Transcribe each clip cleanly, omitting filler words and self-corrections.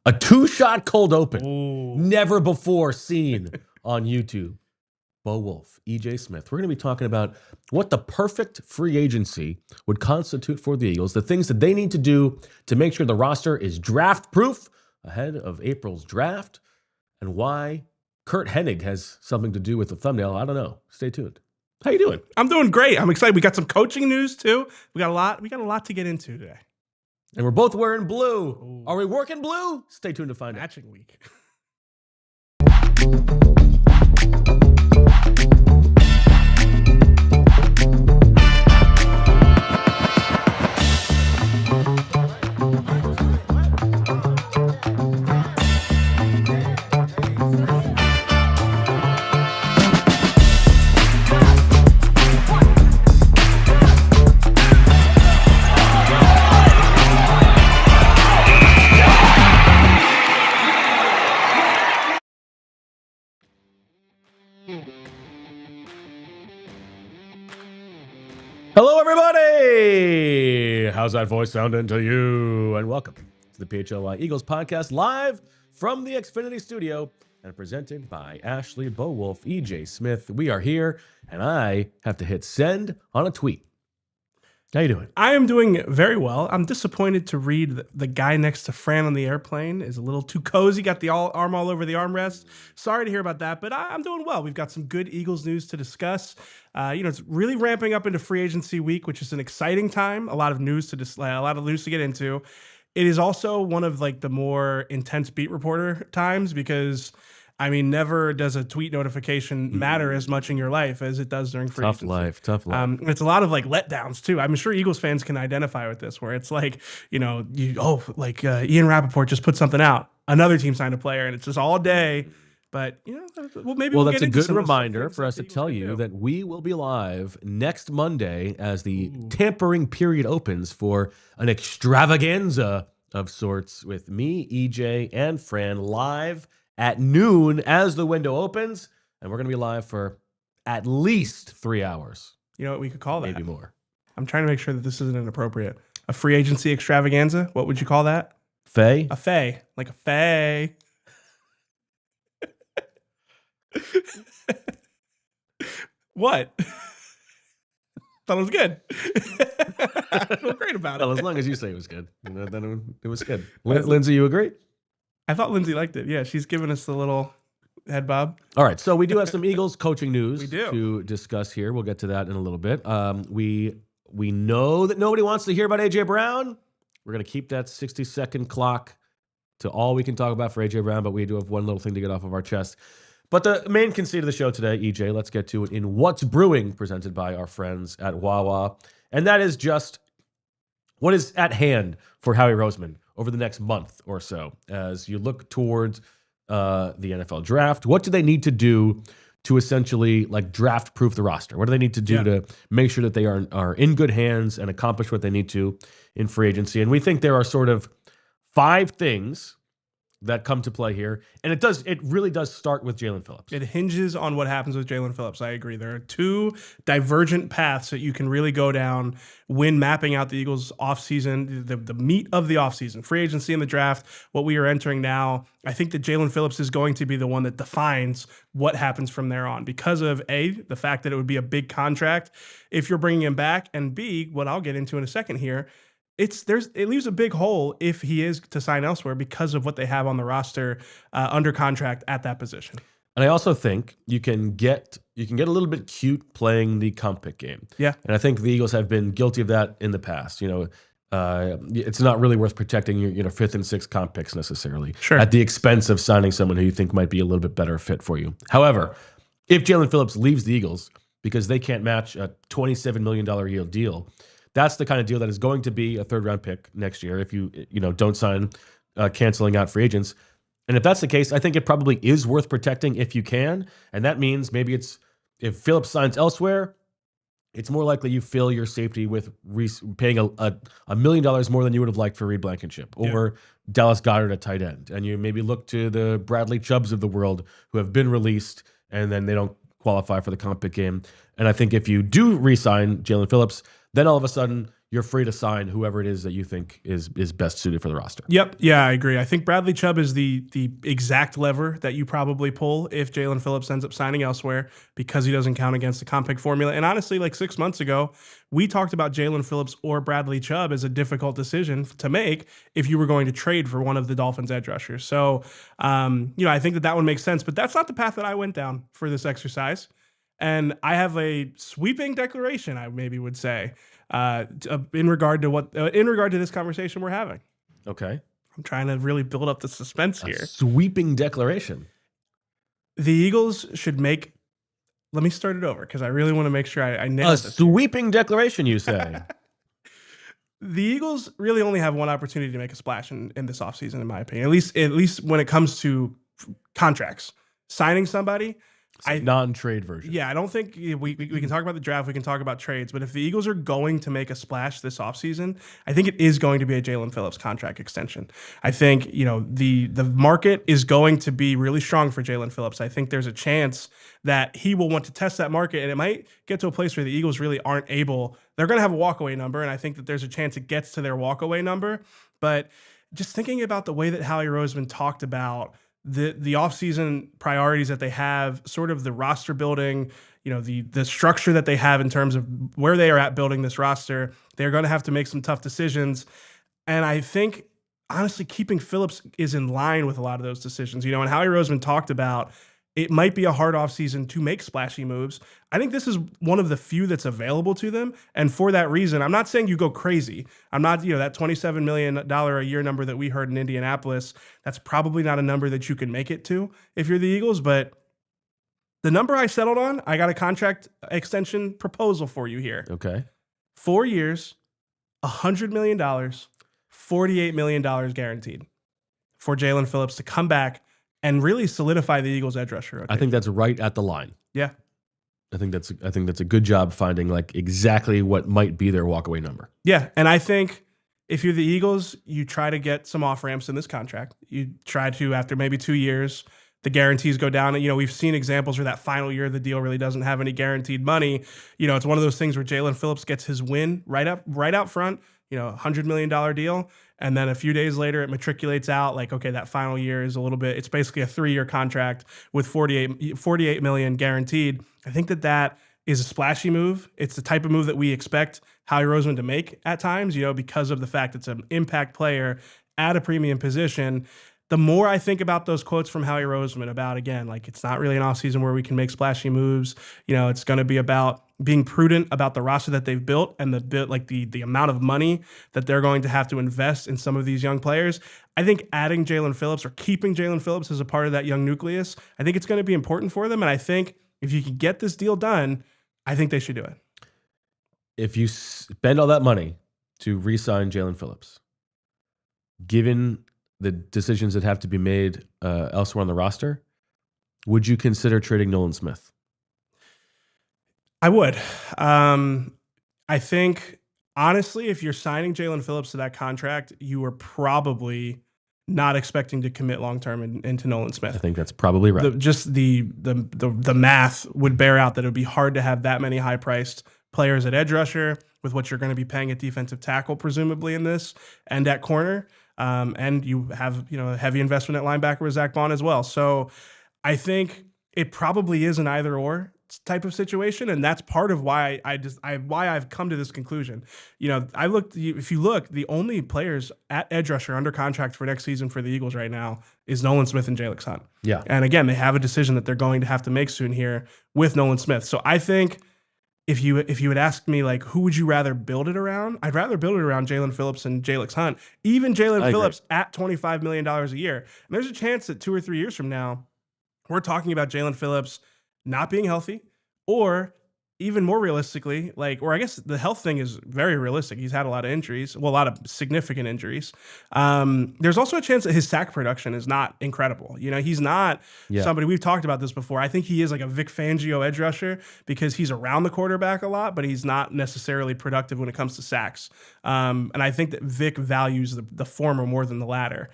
A two-shot cold open. Ooh. Never before seen on YouTube. Bo Wulf, EJ Smith. We're going to be talking about what the perfect free agency would constitute for the Eagles, the things that they need to do to make sure the roster is draft-proof ahead of April's draft, and why Kurt Hennig has something to do with the thumbnail. I don't know. Stay tuned. How you doing? I'm doing great. I'm excited. We got some coaching news too. We got a lot to get into today. And we're both wearing blue. Ooh. Are we working blue? Stay tuned to find out. Matching week. Hello, everybody. How's that voice sounding to you? And welcome to the PHLY Eagles podcast, live from the Xfinity studio and presented by ALLCITY, Bo Wulf, EJ Smith. We are here, and I have to hit send on a tweet. How you doing? I am doing very well. I'm disappointed to read the guy next to Fran on the airplane is a little too cozy, got the arm all over the armrest. Sorry to hear about that, but I'm doing well. We've got some good Eagles news to discuss. It's really ramping up into free agency week, which is an exciting time. A lot of news to get into. It is also one of like the more intense beat reporter times because never does a tweet notification matter as much in your life as it does during free agency. Tough life. It's a lot of like letdowns too. I'm sure Eagles fans can identify with this, where it's like, Ian Rappaport just put something out. Another team signed a player, and it's just all day. But that's a good reminder for us to tell you that we will be live next Monday as the tampering period opens for an extravaganza of sorts with me, EJ, and Fran live at noon as the window opens, and we're going to be live for at least 3 hours. You know what we could call that? Maybe more. I'm trying to make sure that this isn't inappropriate. A free agency extravaganza? What would you call that? Faye? A faye. Like a faye. What? Thought it was good. I feel great about it. Well, as long as you say it was good, then it was good. Lindsay, you agree? I thought Lindsay liked it. Yeah, she's giving us the little head bob. All right, so we do have some Eagles coaching news We do. to discuss here. We'll get to that in a little bit. We know that nobody wants to hear about A.J. Brown. We're going to keep that 60-second clock to all we can talk about for A.J. Brown, but we do have one little thing to get off of our chest. But the main conceit of the show today, EJ, let's get to it in What's Brewing, presented by our friends at Wawa. And that is just what is at hand for Howie Roseman over the next month or so as you look towards the NFL draft. What do they need to do to essentially like draft proof the roster? What do they need to do to make sure that they are in good hands and accomplish what they need to in free agency? And we think there are sort of 5 things that come to play here. And it really does start with Jaelan Phillips. It hinges on what happens with Jaelan Phillips. I agree. There are 2 divergent paths that you can really go down when mapping out the Eagles offseason, the meat of the offseason, free agency and the draft, what we are entering now. I think that Jaelan Phillips is going to be the one that defines what happens from there on because of A, the fact that it would be a big contract if you're bringing him back, and B, what I'll get into in a second here, it leaves a big hole if he is to sign elsewhere because of what they have on the roster under contract at that position. And I also think you can get a little bit cute playing the comp pick game. Yeah. And I think the Eagles have been guilty of that in the past. It's not really worth protecting your 5th and 6th comp picks necessarily at the expense of signing someone who you think might be a little bit better fit for you. However, if Jaelan Phillips leaves the Eagles because they can't match a $27 million year deal, that's the kind of deal that is going to be a 3rd-round pick next year if you don't sign canceling out free agents. And if that's the case, I think it probably is worth protecting if you can. And that means maybe if Phillips signs elsewhere, it's more likely you fill your safety with paying $1 million more than you would have liked for Reed Blankenship or Dallas Goedert at tight end. And you maybe look to the Bradley Chubbs of the world who have been released and then they don't qualify for the comp pick game. And I think if you do re-sign Jaelan Phillips, then all of a sudden you're free to sign whoever it is that you think is best suited for the roster. Yep. Yeah, I agree. I think Bradley Chubb is the exact lever that you probably pull if Jaelan Phillips ends up signing elsewhere because he doesn't count against the comp pick formula. And honestly, like 6 months ago, we talked about Jaelan Phillips or Bradley Chubb as a difficult decision to make if you were going to trade for one of the Dolphins edge rushers. So, I think that one makes sense, but that's not the path that I went down for this exercise. And I have a sweeping declaration, I maybe would say, in regard to this conversation we're having. Okay. I'm trying to really build up the suspense here. Sweeping declaration. The Eagles should make. Let me start it over because I really want to make sure I nail this. A sweeping declaration, you say? The Eagles really only have one opportunity to make a splash in this offseason, in my opinion. At least when it comes to contracts, signing somebody. Non-trade version. Yeah, I don't think we can talk about the draft. We can talk about trades. But if the Eagles are going to make a splash this offseason, I think it is going to be a Jaelan Phillips contract extension. I think, the market is going to be really strong for Jaelan Phillips. I think there's a chance that he will want to test that market, and it might get to a place where the Eagles really aren't able. They're going to have a walkaway number, and I think that there's a chance it gets to their walkaway number. But just thinking about the way that Howie Roseman talked about the offseason priorities that they have, sort of the roster building, the structure that they have in terms of where they are at building this roster, they're going to have to make some tough decisions. And I think, honestly, keeping Phillips is in line with a lot of those decisions. And Howie Roseman talked about it might be a hard offseason to make splashy moves. I think this is one of the few that's available to them. And for that reason, I'm not saying you go crazy. I'm not, that $27 million a year number that we heard in Indianapolis, that's probably not a number that you can make it to if you're the Eagles. But the number I settled on, I got a contract extension proposal for you here. Okay. 4 years, $100 million, $48 million guaranteed for Jaelan Phillips to come back and really solidify the Eagles' edge rusher. I think that's right at the line. Yeah. I think that's a good job finding like exactly what might be their walkaway number. Yeah, and I think if you're the Eagles, you try to get some off ramps in this contract. You try to, after maybe 2 years, the guarantees go down. And, we've seen examples where that final year of the deal really doesn't have any guaranteed money. It's one of those things where Jaelan Phillips gets his win right out front. $100 million deal. And then a few days later, it matriculates out like, okay, that final year is a little bit, it's basically a 3-year contract with 48 million guaranteed. I think that is a splashy move. It's the type of move that we expect Howie Roseman to make at times, because of the fact it's an impact player at a premium position. The more I think about those quotes from Howie Roseman about, again, like it's not really an offseason where we can make splashy moves. It's going to be about being prudent about the roster that they've built and the amount of money that they're going to have to invest in some of these young players. I think adding Jaelan Phillips or keeping Jaelan Phillips as a part of that young nucleus, I think it's going to be important for them. And I think if you can get this deal done, I think they should do it. If you spend all that money to re-sign Jaelan Phillips, given the decisions that have to be made elsewhere on the roster, would you consider trading Nolan Smith? I would. I think, honestly, if you're signing Jaelan Phillips to that contract, you are probably not expecting to commit long-term into Nolan Smith. I think that's probably right. The math would bear out that it would be hard to have that many high-priced players at edge rusher with what you're going to be paying at defensive tackle, presumably in this, and at corner. And you have, a heavy investment at linebacker with Zach Bond as well. So I think it probably is an either or type of situation, and that's part of why I've come to this conclusion. If you look, the only players at edge rusher under contract for next season for the Eagles right now is Nolan Smith and Jalen Hunt. Yeah, and again, they have a decision that they're going to have to make soon here with Nolan Smith. So I think if you had asked me like who would you rather build it around, I'd rather build it around Jaelan Phillips and Jalen Hunt. Even Jaelan Phillips at $25 million a year, and there's a chance that 2 or 3 years from now, we're talking about Jaelan Phillips not being healthy, or even more realistically, or I guess the health thing is very realistic. He's had a lot of injuries, a lot of significant injuries. There's also a chance that his sack production is not incredible. He's not somebody, we've talked about this before. I think he is like a Vic Fangio edge rusher because he's around the quarterback a lot, but he's not necessarily productive when it comes to sacks. And I think that Vic values the former more than the latter.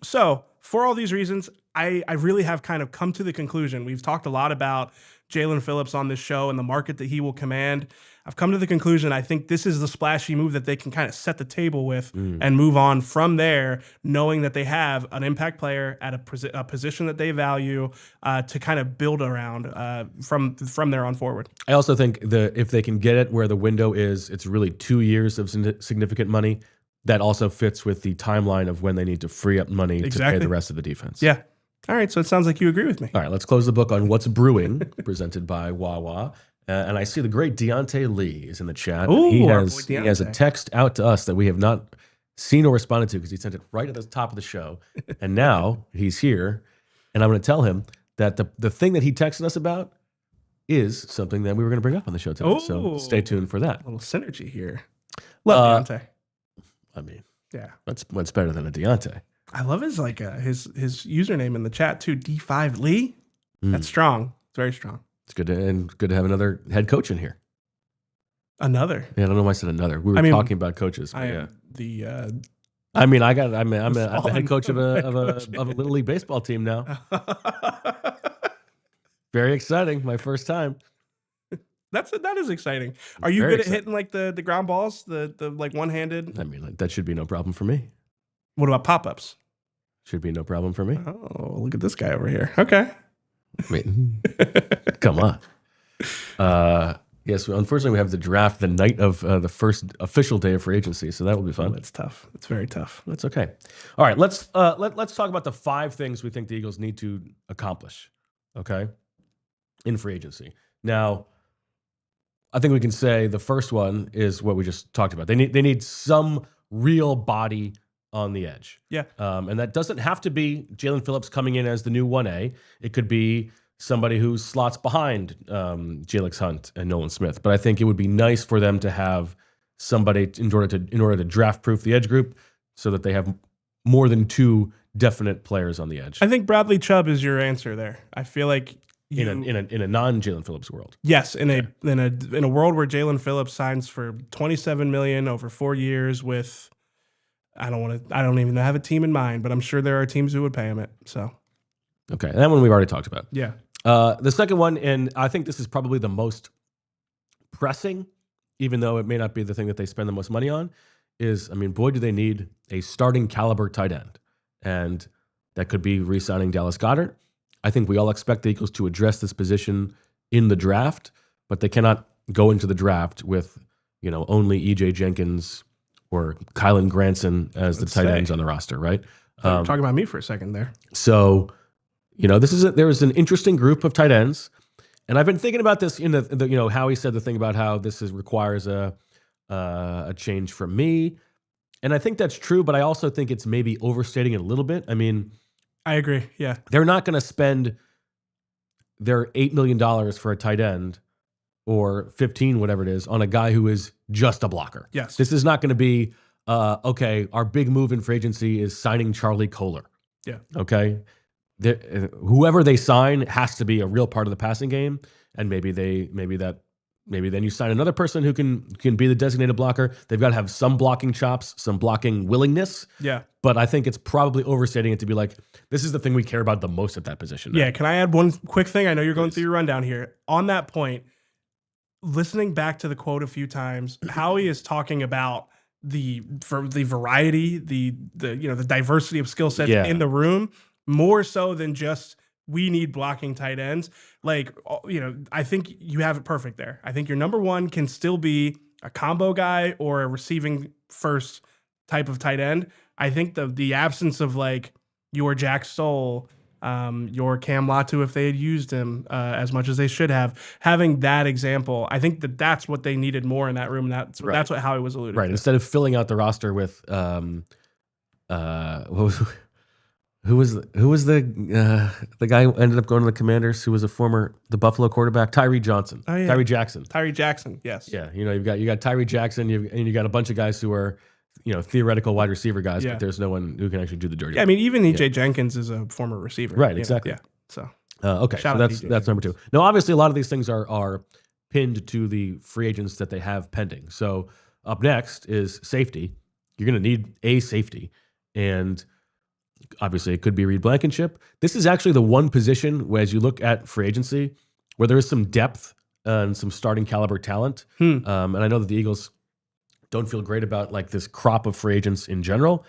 So for all these reasons, I really have kind of come to the conclusion. We've talked a lot about Jaelan Phillips on this show and the market that he will command, I've come to the conclusion I think this is the splashy move that they can kind of set the table with and move on from there, knowing that they have an impact player at a position that they value to kind of build around from there on forward. I also think if they can get it where the window is, it's really 2 years of significant money. That also fits with the timeline of when they need to free up money to pay the rest of the defense. Yeah. All right. So it sounds like you agree with me. All right. Let's close the book on what's brewing, presented by Wawa. And I see the great Deontay Lee is in the chat. Ooh, he has a text out to us that we have not seen or responded to because he sent it right at the top of the show. And now he's here, and I'm going to tell him that the thing that he texted us about is something that we were going to bring up on the show today. So stay tuned for that. A little synergy here. Love Deontay. I mean, yeah, what's better than a Deontay? I love his his username in the chat too. D5 Lee. That's strong. It's very strong. It's good to have another head coach in here. Another. Yeah, I don't know why I said another. We were talking about coaches. But I'm the head coach of a little league baseball team now. Very exciting. My first time. That is exciting. Are you good at hitting like the ground balls, the like one-handed? I mean, that should be no problem for me. What about pop-ups? Should be no problem for me. Oh, look at this guy over here. Okay. I mean, come on. Yes, unfortunately, we have the draft the night of the first official day of free agency, so that will be fun. That's tough. It's very tough. That's okay. All right, let's talk about the 5 things we think the Eagles need to accomplish. Okay, in free agency. Now, I think we can say the first one is what we just talked about. They need some real body on the edge. Yeah. And that doesn't have to be Jaelan Phillips coming in as the new 1A. It could be somebody who slots behind Jalix Hunt and Nolan Smith. But I think it would be nice for them to have somebody in order to draft proof the edge group so that they have more than 2 definite players on the edge. I think Bradley Chubb is your answer there. I feel like in a non-Jaelan Phillips world. Yes, in a world where Jaelan Phillips signs for $27 million over 4 years with I don't even have a team in mind, but I'm sure there are teams who would pay him it. So okay, that one we've already talked about. Yeah. The second one, and I think this is probably the most pressing, even though it may not be the thing that they spend the most money on, is, I mean, boy, do they need a starting caliber tight end. And that could be re-signing Dallas Goedert. I think we all expect the Eagles to address this position in the draft, but they cannot go into the draft with, only E.J. Jenkins or Kylan Granson as the tight ends on the roster, right? Talking about me for a second there. So, there is an interesting group of tight ends, and I've been thinking about this in the Howie said the thing about how this requires a change from me, and I think that's true, but I also think it's maybe overstating it a little bit. I mean, I agree. Yeah, they're not going to spend their $8 million for a tight end or 15, whatever it is, on a guy who is just a blocker. Yes, this is not going to be okay. Our big move in free agency is signing Charlie Kohler. Yeah. Okay. Whoever they sign has to be a real part of the passing game, and maybe then you sign another person who can be the designated blocker. They've got to have some blocking chops, some blocking willingness. Yeah. But I think it's probably overstating it to be like, this is the thing we care about the most at that position. Yeah. Can I add one quick thing? I know you're going through your rundown here. On that point, listening back to the quote a few times, Howie is talking about the variety, the diversity of skill sets in the room, more so than just we need blocking tight ends. Like, I think you have it perfect there. I think your number one can still be a combo guy or a receiving first type of tight end. I think the absence of like your Jack Stoll, your Cam Latu, if they had used him as much as they should have, having that example, I think that's what they needed more in that room. That's what Howie was alluding to. Right. Instead of filling out the roster with who was the guy who ended up going to the Commanders, who was the Buffalo quarterback, Tyree Johnson. Oh, yeah. Tyree Jackson. Tyree Jackson, yes. Yeah, you got Tyree Jackson, and you got a bunch of guys who are theoretical wide receiver guys, but there's no one who can actually do the dirty. Yeah, I mean, even E.J. Jenkins is a former receiver. Right, exactly. Yeah. So okay, so that's number 2. Now, obviously, a lot of these things are pinned to the free agents that they have pending. So up next is safety. You're going to need a safety, and obviously, it could be Reed Blankenship. This is actually the one position where, as you look at free agency, where there is some depth and some starting caliber talent. And I know that the Eagles don't feel great about like this crop of free agents in general.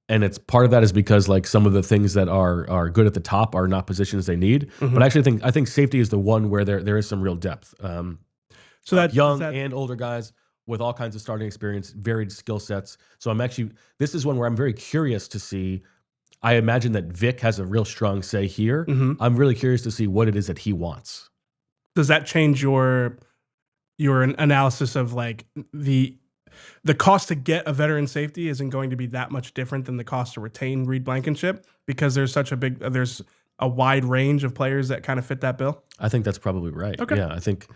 And it's part of that is because like some of the things that are good at the top are not positions they need. But actually I think safety is the one where there is some real depth. So that young and older guys with all kinds of starting experience, varied skill sets. So this is one where I'm very curious to see. I imagine that Vic has a real strong say here. I'm really curious to see what it is that he wants. Does that change your analysis of like the cost to get a veteran safety isn't going to be that much different than the cost to retain Reed Blankenship because there's there's a wide range of players that kind of fit that bill? I think that's probably right. Okay. Yeah, I think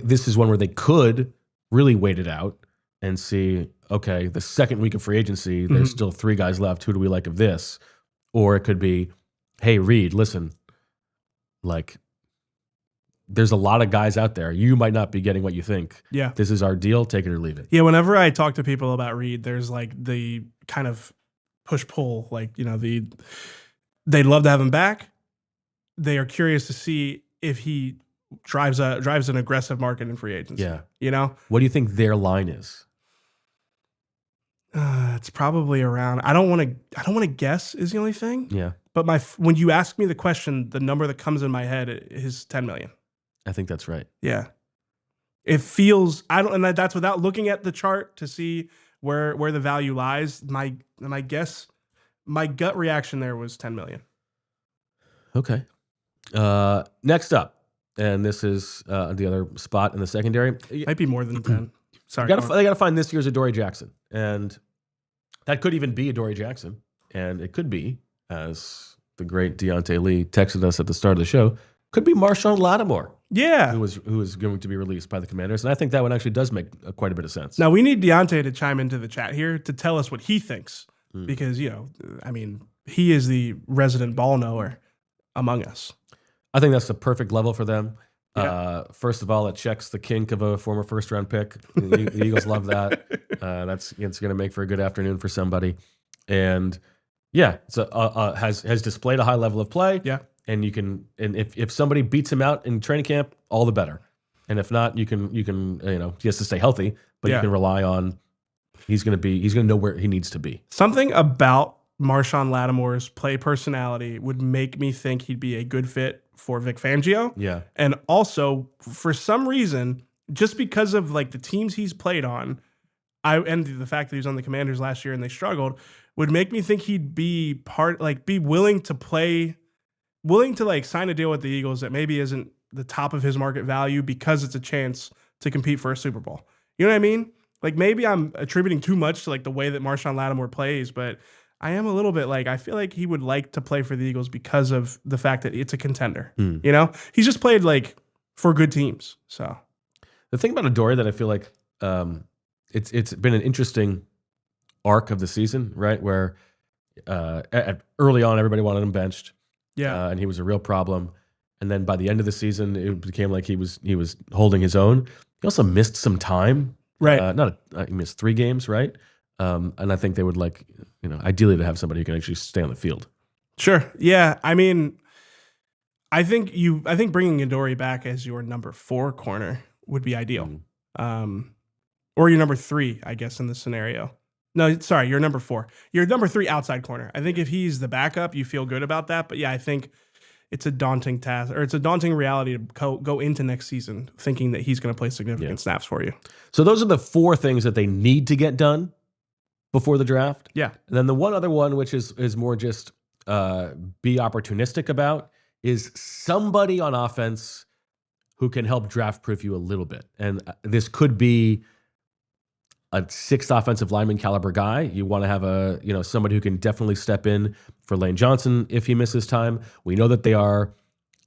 this is one where they could really wait it out and see, okay, the second week of free agency, there's still 3 guys left. Who do we like of this? Or it could be, hey, Reed, listen, like, there's a lot of guys out there. You might not be getting what you think. Yeah. This is our deal. Take it or leave it. Yeah, whenever I talk to people about Reed, there's like the kind of push-pull, like, they'd love to have him back. They are curious to see if he drives an aggressive market in free agency. Yeah. What do you think their line is? It's probably around. I don't want to guess is the only thing. Yeah. But when you ask me the question, the number that comes in my head is 10 million. I think that's right. Yeah. It feels and that's without looking at the chart to see where the value lies. My guess, my gut reaction there was 10 million. Okay. Next up, and this is the other spot in the secondary. Might be more than 10. Sorry. They got to find this year's Adoree Jackson. And that could even be Adoree Jackson. And it could be, as the great Deontay Lee texted us at the start of the show, could be Marshawn Lattimore. Yeah. Who was going to be released by the Commanders. And I think that one actually does make quite a bit of sense. Now, we need Deontay to chime into the chat here to tell us what he thinks. Because, he is the resident ball knower among us. I think that's the perfect level for them. Yeah. First of all, it checks the kink of a former first-round pick. The Eagles love that. It's going to make for a good afternoon for somebody. And yeah, has displayed a high level of play. Yeah. And if somebody beats him out in training camp, all the better. And if not, you can he has to stay healthy, but you can rely on he's going to know where he needs to be. Something about Marshawn Lattimore's play personality would make me think he'd be a good fit for Vic Fangio. Yeah. And also, for some reason, just because of like the teams he's played on, and the fact that he was on the Commanders last year and they struggled, would make me think he'd be willing to like sign a deal with the Eagles that maybe isn't the top of his market value because it's a chance to compete for a Super Bowl. You know what I mean? Like maybe I'm attributing too much to like the way that Marshawn Lattimore plays, but I am a little bit like, I feel like he would like to play for the Eagles because of the fact that it's a contender. He's just played like for good teams. So the thing about Adoree that I feel like it's been an interesting arc of the season, right? Where early on, everybody wanted him benched. Yeah. And he was a real problem. And then by the end of the season, it became like he was holding his own. He also missed some time. Right. He missed 3 games, right? And I think they would like, ideally to have somebody who can actually stay on the field. Sure. Yeah. I mean, I think bringing Adoree back as your number 4 corner would be ideal. Or your number 3, I guess, in this scenario. No, sorry, you're number 4. You're number 3 outside corner. I think if he's the backup, you feel good about that. But yeah, I think it's a daunting task, or it's a daunting reality to go into next season thinking that he's going to play significant snaps for you. So those are the 4 things that they need to get done before the draft. Yeah. And then the one other one, which is more just be opportunistic about, is somebody on offense who can help draft-proof you a little bit. And this could be a 6th offensive lineman caliber guy. You want to have somebody who can definitely step in for Lane Johnson if he misses time. We know that they are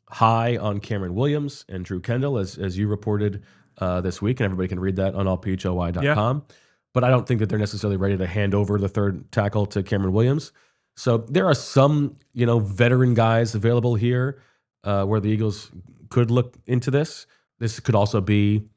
high on Cameron Williams and Drew Kendall, as you reported this week, and everybody can read that on allphly.com. Yeah. But I don't think that they're necessarily ready to hand over the 3rd tackle to Cameron Williams. So there are some, veteran guys available here where the Eagles could look into this. This could also be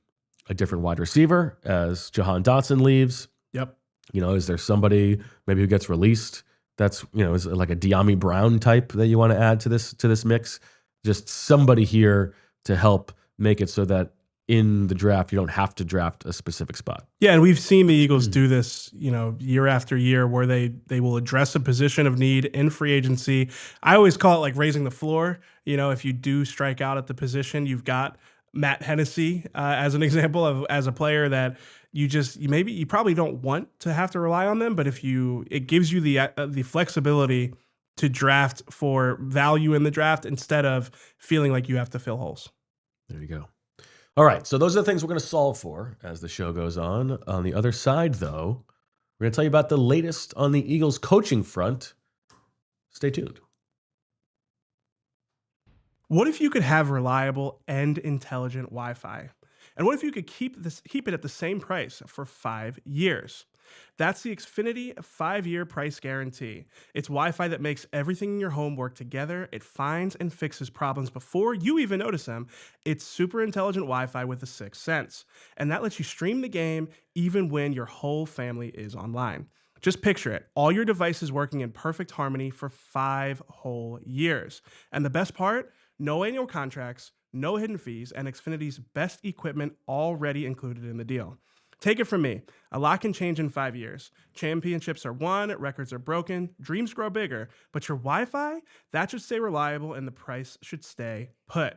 a different wide receiver as Jahan Dotson leaves. Yep. Is there somebody maybe who gets released that's, is like a De'Ami Brown type that you want to add to this mix? Just somebody here to help make it so that in the draft you don't have to draft a specific spot. Yeah, and we've seen the Eagles do this, year after year, where they will address a position of need in free agency. I always call it like raising the floor. If you do strike out at the position, you've got Matt Hennessy as an example of as a player that you probably don't want to have to rely on them, but it gives you the flexibility to draft for value in the draft instead of feeling like you have to fill holes. There you go. All right, so those are the things we're going to solve for as the show goes on. On the other side, though, we're going to tell you about the latest on the Eagles coaching front. Stay tuned. What if you could have reliable and intelligent Wi-Fi? And what if you could keep it at the same price for 5 years? That's the Xfinity 5-year price guarantee. It's Wi-Fi that makes everything in your home work together. It finds and fixes problems before you even notice them. It's super intelligent Wi-Fi with a sixth sense. And that lets you stream the game even when your whole family is online. Just picture it, all your devices working in perfect harmony for 5 whole years. And the best part, no annual contracts, no hidden fees, and Xfinity's best equipment already included in the deal. Take it from me, a lot can change in 5 years. Championships are won, records are broken, dreams grow bigger, but your Wi-Fi, that should stay reliable and the price should stay put.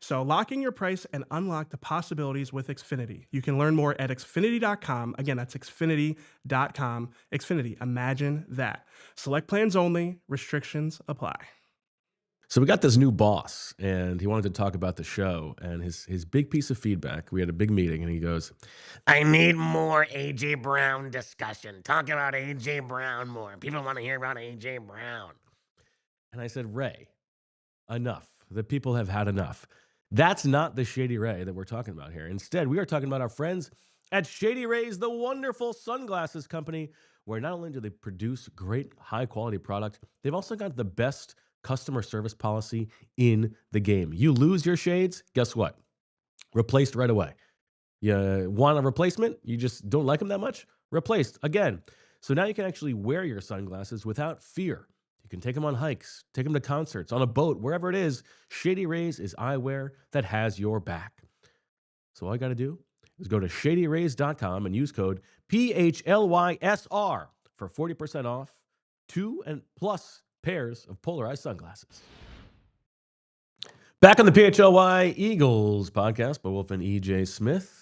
So lock in your price and unlock the possibilities with Xfinity. You can learn more at Xfinity.com. Again, that's Xfinity.com. Xfinity, imagine that. Select plans only, restrictions apply. So we got this new boss, and he wanted to talk about the show, and his big piece of feedback, we had a big meeting, and he goes, I need more A.J. Brown discussion. Talk about A.J. Brown more. People want to hear about A.J. Brown. and I said, Ray, enough. The people have had enough. That's not the Shady Ray that we're talking about here. Instead, we are talking about our friends at Shady Rays, the wonderful sunglasses company, where not only do they produce great high-quality product, they've also got the best customer service policy in the game. You lose your shades, guess what? Replaced right away. You want a replacement? You just don't like them that much? Replaced again. So now you can actually wear your sunglasses without fear. You can take them on hikes, take them to concerts, on a boat, wherever it is. Shady Rays is eyewear that has your back. So all you got to do is go to shadyrays.com and use code PHLYSR for 40% off 2 and plus pairs of polarized sunglasses. Back on the PHLY Eagles podcast by Wolf and EJ Smith.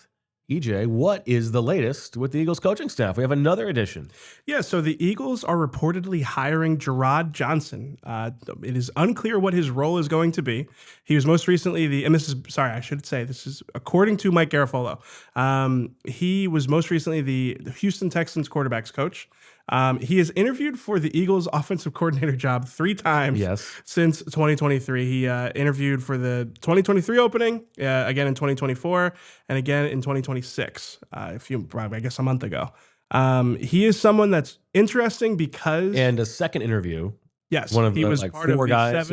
EJ, what is the latest with the Eagles coaching staff? We have another edition. Yeah, so the Eagles are reportedly hiring Jerrod Johnson. It is unclear what his role is going to be. He was most recently this is according to Mike Garafolo. He was most recently the Houston Texans quarterbacks coach. He has interviewed for the Eagles offensive coordinator job 3 times since 2023. He interviewed for the 2023 opening, again in 2024, and again in 2026, I guess a month ago. He is someone that's interesting because... And a second interview. Yes, one of he was like part 4 of guys.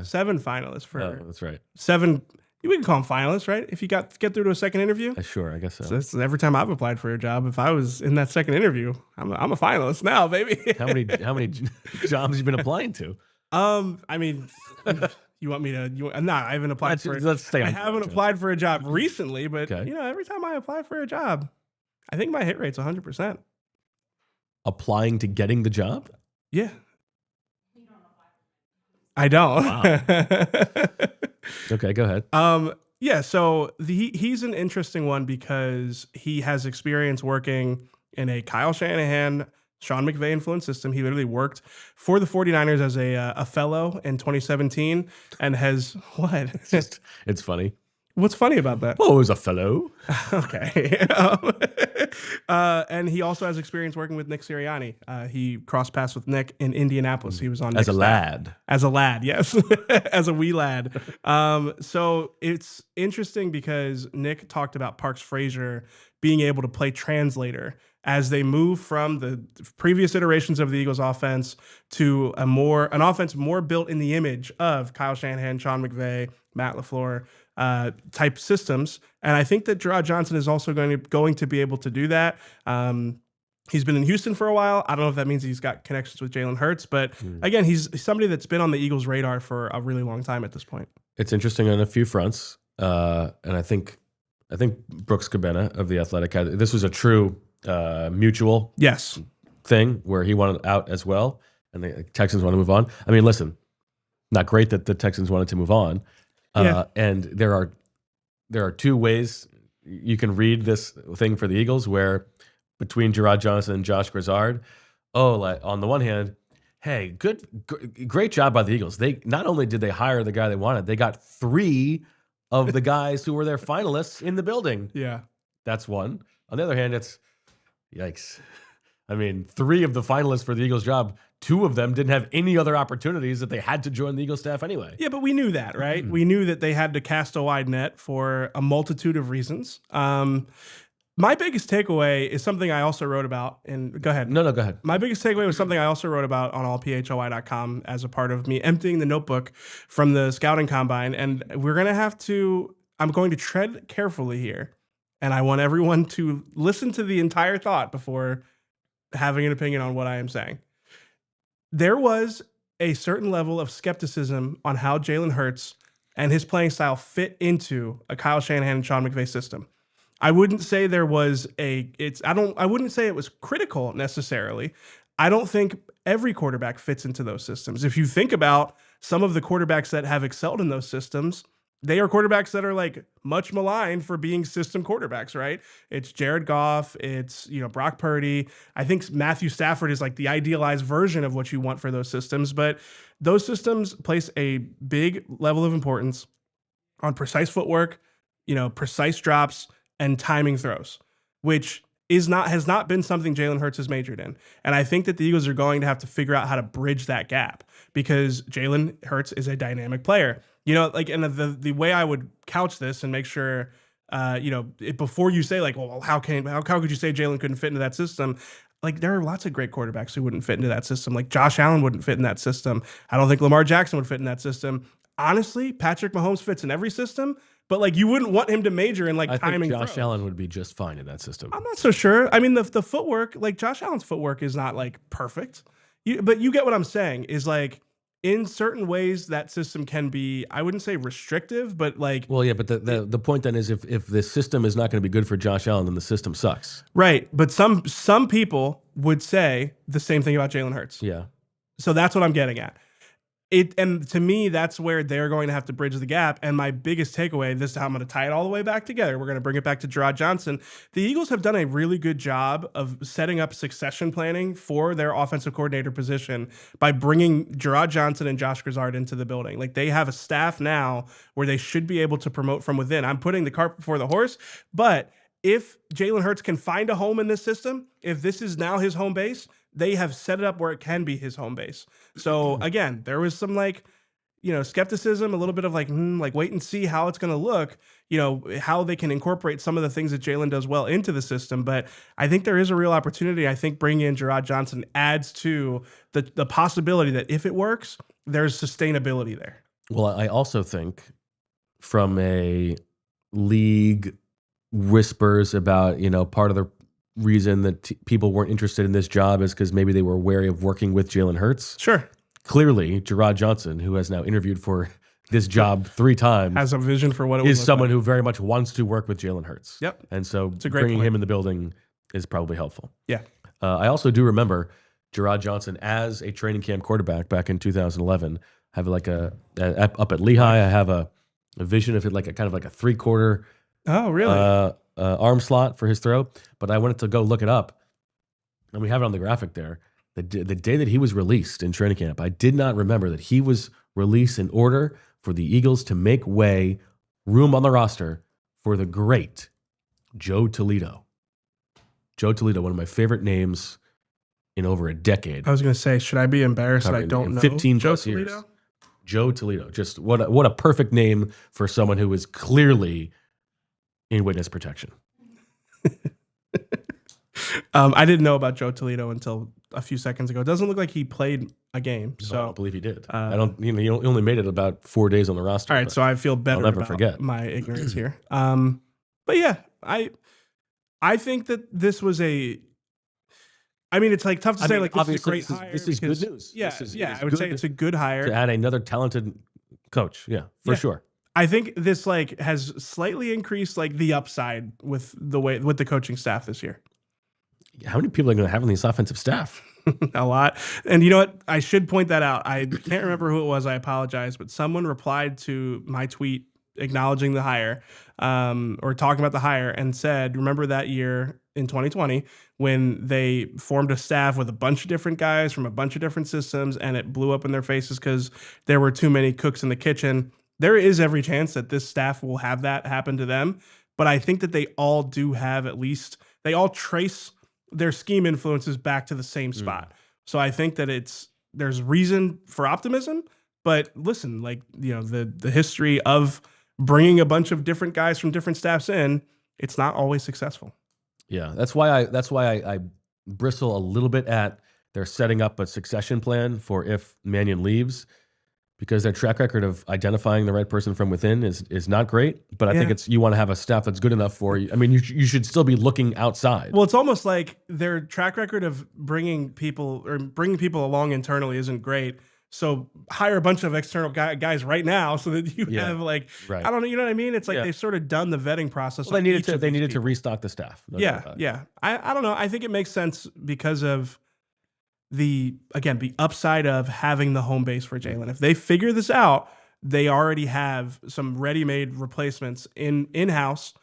seven finalists for... Oh, that's right. 7... We can call them finalists, right? If you get through to a second interview. Sure, I guess so. This is every time I've applied for a job. If I was in that second interview, I'm a finalist now, baby. How many jobs have you been applying to? I mean, you want me to? I haven't applied for. Let's stay on. I haven't applied for a job recently, but Okay. every time I apply for a job, I think my hit rate's 100%. Applying to getting the job? Yeah. I don't. Wow. Okay, go ahead. Yeah, so he's an interesting one because he has experience working in a Kyle Shanahan, Sean McVay influenced system. He literally worked for the 49ers as a fellow in 2017 and has what? It's funny. What's funny about that? Oh, it was a fellow. Okay. And he also has experience working with Nick Sirianni. He crossed paths with Nick in Indianapolis. He was on Nick's as a lad. As a lad, yes. As a wee lad. So it's interesting because Nick talked about Parks Frazier being able to play translator as they move from the previous iterations of the Eagles offense to an offense more built in the image of Kyle Shanahan, Sean McVay, Matt LaFleur type systems. And I think that Jerrod Johnson is also going to be able to do that. He's been in Houston for a while. I don't know if that means he's got connections with Jalen Hurts, but again, he's somebody that's been on the Eagles' radar for a really long time at this point. It's interesting on a few fronts. and I think Brooks Cabana of the Athletic had this was a true mutual Yes. thing where he wanted out as well, and the Texans want to move on. I mean, listen, not great that the Texans wanted to move on, and there are two ways you can read this thing for the Eagles where between Jerrod Johnson and Josh Grizzard, like on the one hand, hey, great job by the Eagles. They not only did they hire the guy they wanted, they got 3 of the guys who were their finalists in the building. Yeah. That's one. On the other hand, it's yikes. I mean, 3 of the finalists for the Eagles job, 2 of them didn't have any other opportunities that they had to join the Eagles staff anyway. Yeah, but we knew that, right? We knew that they had to cast a wide net for a multitude of reasons. My biggest takeaway is something I also wrote about. And go ahead. No, go ahead. My biggest takeaway was something I also wrote about on allphly.com as a part of me emptying the notebook from the scouting combine. And I'm going to tread carefully here. And I want everyone to listen to the entire thought before having an opinion on what I am saying. There was a certain level of skepticism on how Jalen Hurts and his playing style fit into a Kyle Shanahan and Sean McVay system. I wouldn't say there was I wouldn't say it was critical necessarily. I don't think every quarterback fits into those systems. If you think about some of the quarterbacks that have excelled in those systems, they are quarterbacks that are like much maligned for being system quarterbacks, right? It's Jared Goff, it's, Brock Purdy. I think Matthew Stafford is like the idealized version of what you want for those systems, but those systems place a big level of importance on precise footwork, precise drops, and timing throws, which has not been something Jalen Hurts has majored in. And I think that the Eagles are going to have to figure out how to bridge that gap because Jalen Hurts is a dynamic player. And the way I would couch this and make sure, before you say like, well, how could you say Jalen couldn't fit into that system? Like there are lots of great quarterbacks who wouldn't fit into that system. Like Josh Allen wouldn't fit in that system. I don't think Lamar Jackson would fit in that system. Honestly, Patrick Mahomes fits in every system. But like you wouldn't want him to major in like timing. I think Josh Allen would be just fine in that system. I'm not so sure. I mean, the footwork, like Josh Allen's footwork is not like perfect. But you get what I'm saying is like in certain ways that system can be, I wouldn't say restrictive, but like. Well, yeah, but the point then is if the system is not going to be good for Josh Allen, then the system sucks. Right. But some people would say the same thing about Jalen Hurts. Yeah. So that's what I'm getting at. And to me, that's where they're going to have to bridge the gap. And my biggest takeaway, this is how I'm going to tie it all the way back together. We're going to bring it back to Jerrod Johnson. The Eagles have done a really good job of setting up succession planning for their offensive coordinator position by bringing Jerrod Johnson and Josh Grizzard into the building. Like they have a staff now where they should be able to promote from within. I'm putting the cart before the horse, but if Jalen Hurts can find a home in this system, if this is now his home base, they have set it up where it can be his home base. So again, there was some skepticism, a little bit of wait and see how it's going to look, how they can incorporate some of the things that Jalen does well into the system. But I think there is a real opportunity. I think bringing in Jerrod Johnson adds to the possibility that if it works, there's sustainability there. Well, I also think from a league whispers about, part of the reason that people weren't interested in this job is because maybe they were wary of working with Jalen Hurts. Sure. Clearly, Jerrod Johnson, who has now interviewed for this job 3 times, has a vision for what it is someone who very much wants to work with Jalen Hurts. Yep. And so bringing him in the building is probably helpful. Yeah. I also do remember Jerrod Johnson as a training camp quarterback back in 2011. I have up at Lehigh, I have a vision of it like a 3/4 Oh, really? Arm slot for his throw, but I wanted to go look it up, and we have it on the graphic there. The day that he was released in training camp, I did not remember that he was released in order for the Eagles to make room on the roster for the great Joe Toledo. Joe Toledo, one of my favorite names in over a decade. I was going to say, should I be embarrassed that I don't know 15 Joe plus Toledo? Years. Joe Toledo. Just what a perfect name for someone who is clearly in witness protection. I didn't know about Joe Toledo until a few seconds ago. It doesn't look like he played a game. So I don't believe he did. I don't. He only made it about 4 days on the roster. All right, so I feel better I'll never about forget my ignorance here. But yeah, I think that this was a. I mean, it's tough to say this is a great hire. This is good news. Yeah, I would say it's a good hire to add another talented coach. Yeah, for sure. I think this like has slightly increased like the upside with the coaching staff this year. How many people are going to have on this offensive staff? A lot. And you know what? I should point that out. I can't remember who it was. I apologize, but someone replied to my tweet acknowledging the hire, or talking about the hire, and said, "Remember that year in 2020 when they formed a staff with a bunch of different guys from a bunch of different systems, and it blew up in their faces because there were too many cooks in the kitchen." There is every chance that this staff will have that happen to them, but I think that they all do have they all trace their scheme influences back to the same spot. So I think that there's reason for optimism, but listen, like, the history of bringing a bunch of different guys from different staffs in, it's not always successful. Yeah, that's why I bristle a little bit at they're setting up a succession plan for if Mannion leaves, because their track record of identifying the right person from within is not great. But I think you want to have a staff that's good enough for you. I mean, you should still be looking outside. Well, it's almost like their track record of bringing people along internally isn't great. So hire a bunch of external guys right now so that you have like, right. I don't know, you know what I mean? It's like they've sort of done the vetting process. Well, they needed to restock the staff. Yeah. I don't know. I think it makes sense because of the upside of having the home base for Jalen. If they figure this out, they already have some ready-made replacements in-house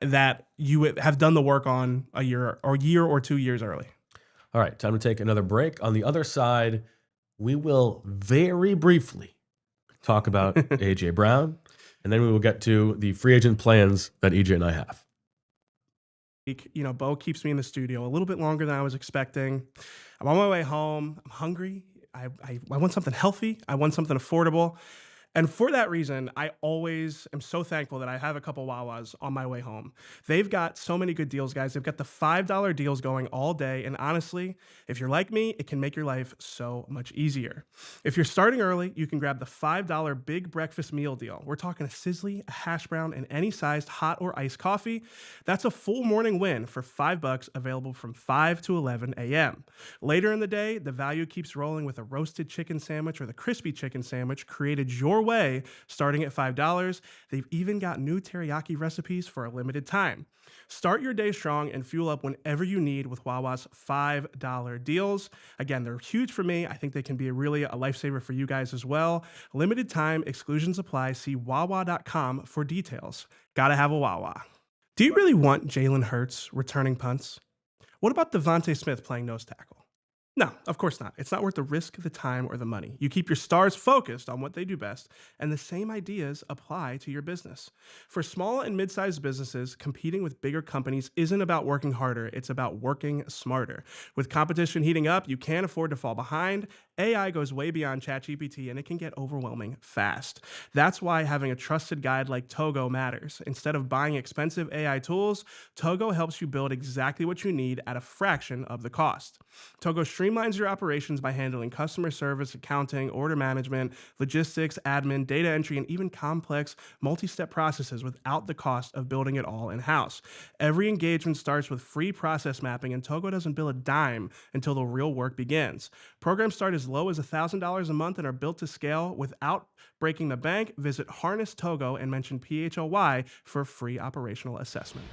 that you have done the work on a year or 2 years early. All right, time to take another break. On the other side, we will very briefly talk about AJ Brown, and then we will get to the free agent plans that EJ and I have. Bo keeps me in the studio a little bit longer than I was expecting. I'm on my way home. I'm hungry. I want something healthy. I want something affordable. And for that reason, I always am so thankful that I have a couple Wawas on my way home. They've got so many good deals, guys. They've got the $5 deals going all day. And honestly, if you're like me, it can make your life so much easier. If you're starting early, you can grab the $5 big breakfast meal deal. We're talking a sizzly, a hash brown, and any sized hot or iced coffee. That's a full morning win for $5, available from 5 to 11 a.m. Later in the day, the value keeps rolling with a roasted chicken sandwich or the crispy chicken sandwich created your way, starting at $5. They've even got new teriyaki recipes for a limited time. Start your day strong and fuel up whenever you need with Wawa's $5 deals. Again, they're huge for me. I think they can be really a lifesaver for you guys as well. Limited time, exclusions apply. See Wawa.com for details. Gotta have a Wawa. Do you really want Jalen Hurts returning punts? What about Devontae Smith playing nose tackle? No, of course not. It's not worth the risk, the time, or the money. You keep your stars focused on what they do best, and the same ideas apply to your business. For small and mid-sized businesses, competing with bigger companies isn't about working harder, it's about working smarter. With competition heating up, you can't afford to fall behind. AI goes way beyond ChatGPT, and it can get overwhelming fast. That's why having a trusted guide like Togo matters. Instead of buying expensive AI tools, Togo helps you build exactly what you need at a fraction of the cost. Togo streamlines your operations by handling customer service, accounting, order management, logistics, admin, data entry, and even complex multi-step processes without the cost of building it all in-house. Every engagement starts with free process mapping, and Togo doesn't bill a dime until the real work begins. Programs start as low as $1,000 a month and are built to scale without breaking the bank. Visit Harness Togo and mention PHLY for a free operational assessment.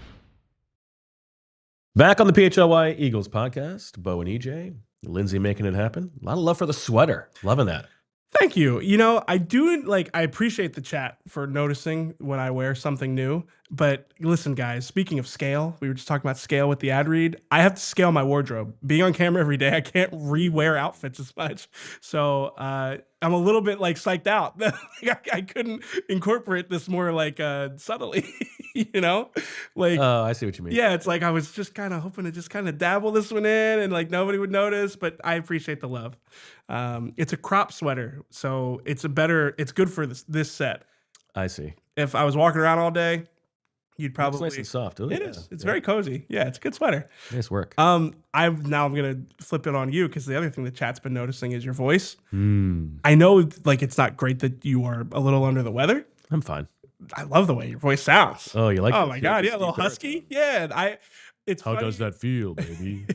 Back on the PHLY Eagles podcast, Bo and EJ, Lindsay making it happen. A lot of love for the sweater. Loving that. Thank you. I appreciate the chat for noticing when I wear something new. But listen, guys, speaking of scale, we were just talking about scale with the ad read. I have to scale my wardrobe. Being on camera every day, I can't re-wear outfits as much. So I'm a little bit psyched out. I couldn't incorporate this more subtly, Oh, I see what you mean. Yeah, it's like I was just kind of hoping to just kind of dabble this one in and nobody would notice, but I appreciate the love. It's a crop sweater, so it's good for this set. I see. If I was walking around all day, you'd probably. It's nice and soft. Ooh, it is. It's very cozy. Yeah, it's a good sweater. Nice work. I'm gonna flip it on you because the other thing the chat's been noticing is your voice. I know it's not great that you are a little under the weather. I'm fine. I love the way your voice sounds. Oh, you like? Oh my god, yeah, a little husky. Yeah, How funny. Does that feel, baby?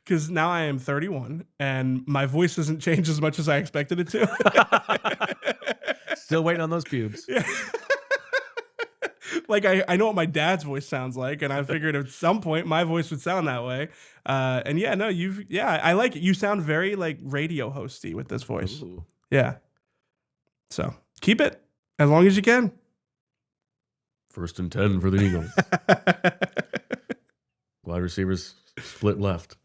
Because now I am 31 and my voice doesn't change as much as I expected it to. Still waiting on those pubes. Yeah. Like I know what my dad's voice sounds like, and I figured at some point my voice would sound that way. And yeah, no, I like it. You sound very like radio hosty with this voice. Ooh. Yeah. So keep it as long as you can. 1st and 10 for the Eagles. Wide receivers split left.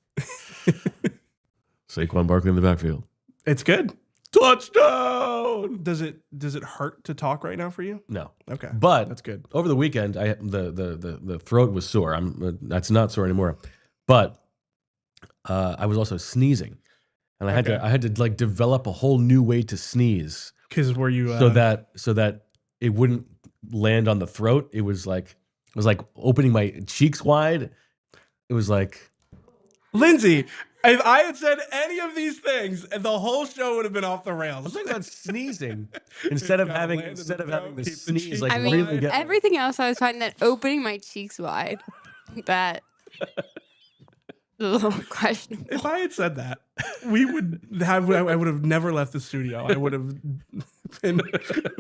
Saquon Barkley in the backfield. It's good. Touchdown! Does it hurt to talk right now for you? No. Okay. But that's good. Over the weekend, the throat was sore. That's not sore anymore. But I was also sneezing. And I had to like develop a whole new way to sneeze. Because were you so that it wouldn't land on the throat. It was like opening my cheeks wide. It was like, Lindsay, if I had said any of these things, the whole show would have been off the rails. I'm talking about sneezing instead of having the sneeze. Like, I mean, really get everything else I was fine. That opening my cheeks wide, that a little questionable. If I had said that, I would have never left the studio. I would have been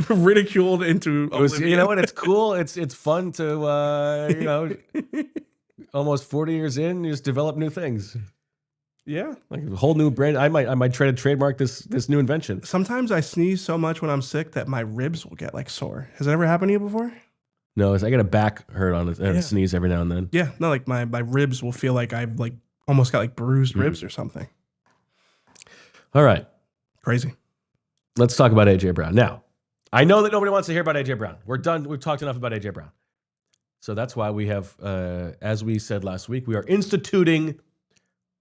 ridiculed into oblivion. You know what? It's cool. It's fun to almost 40 years in, you just develop new things. Yeah, like a whole new brand. I might try to trademark this new invention. Sometimes I sneeze so much when I'm sick that my ribs will get like sore. Has that ever happened to you before? No, I get a back hurt on a sneeze every now and then. Yeah, no, like my ribs will feel like I've like almost got like bruised ribs or something. All right, crazy. Let's talk about AJ Brown now. I know that nobody wants to hear about AJ Brown. We're done. We've talked enough about AJ Brown. So that's why we have, as we said last week, we are instituting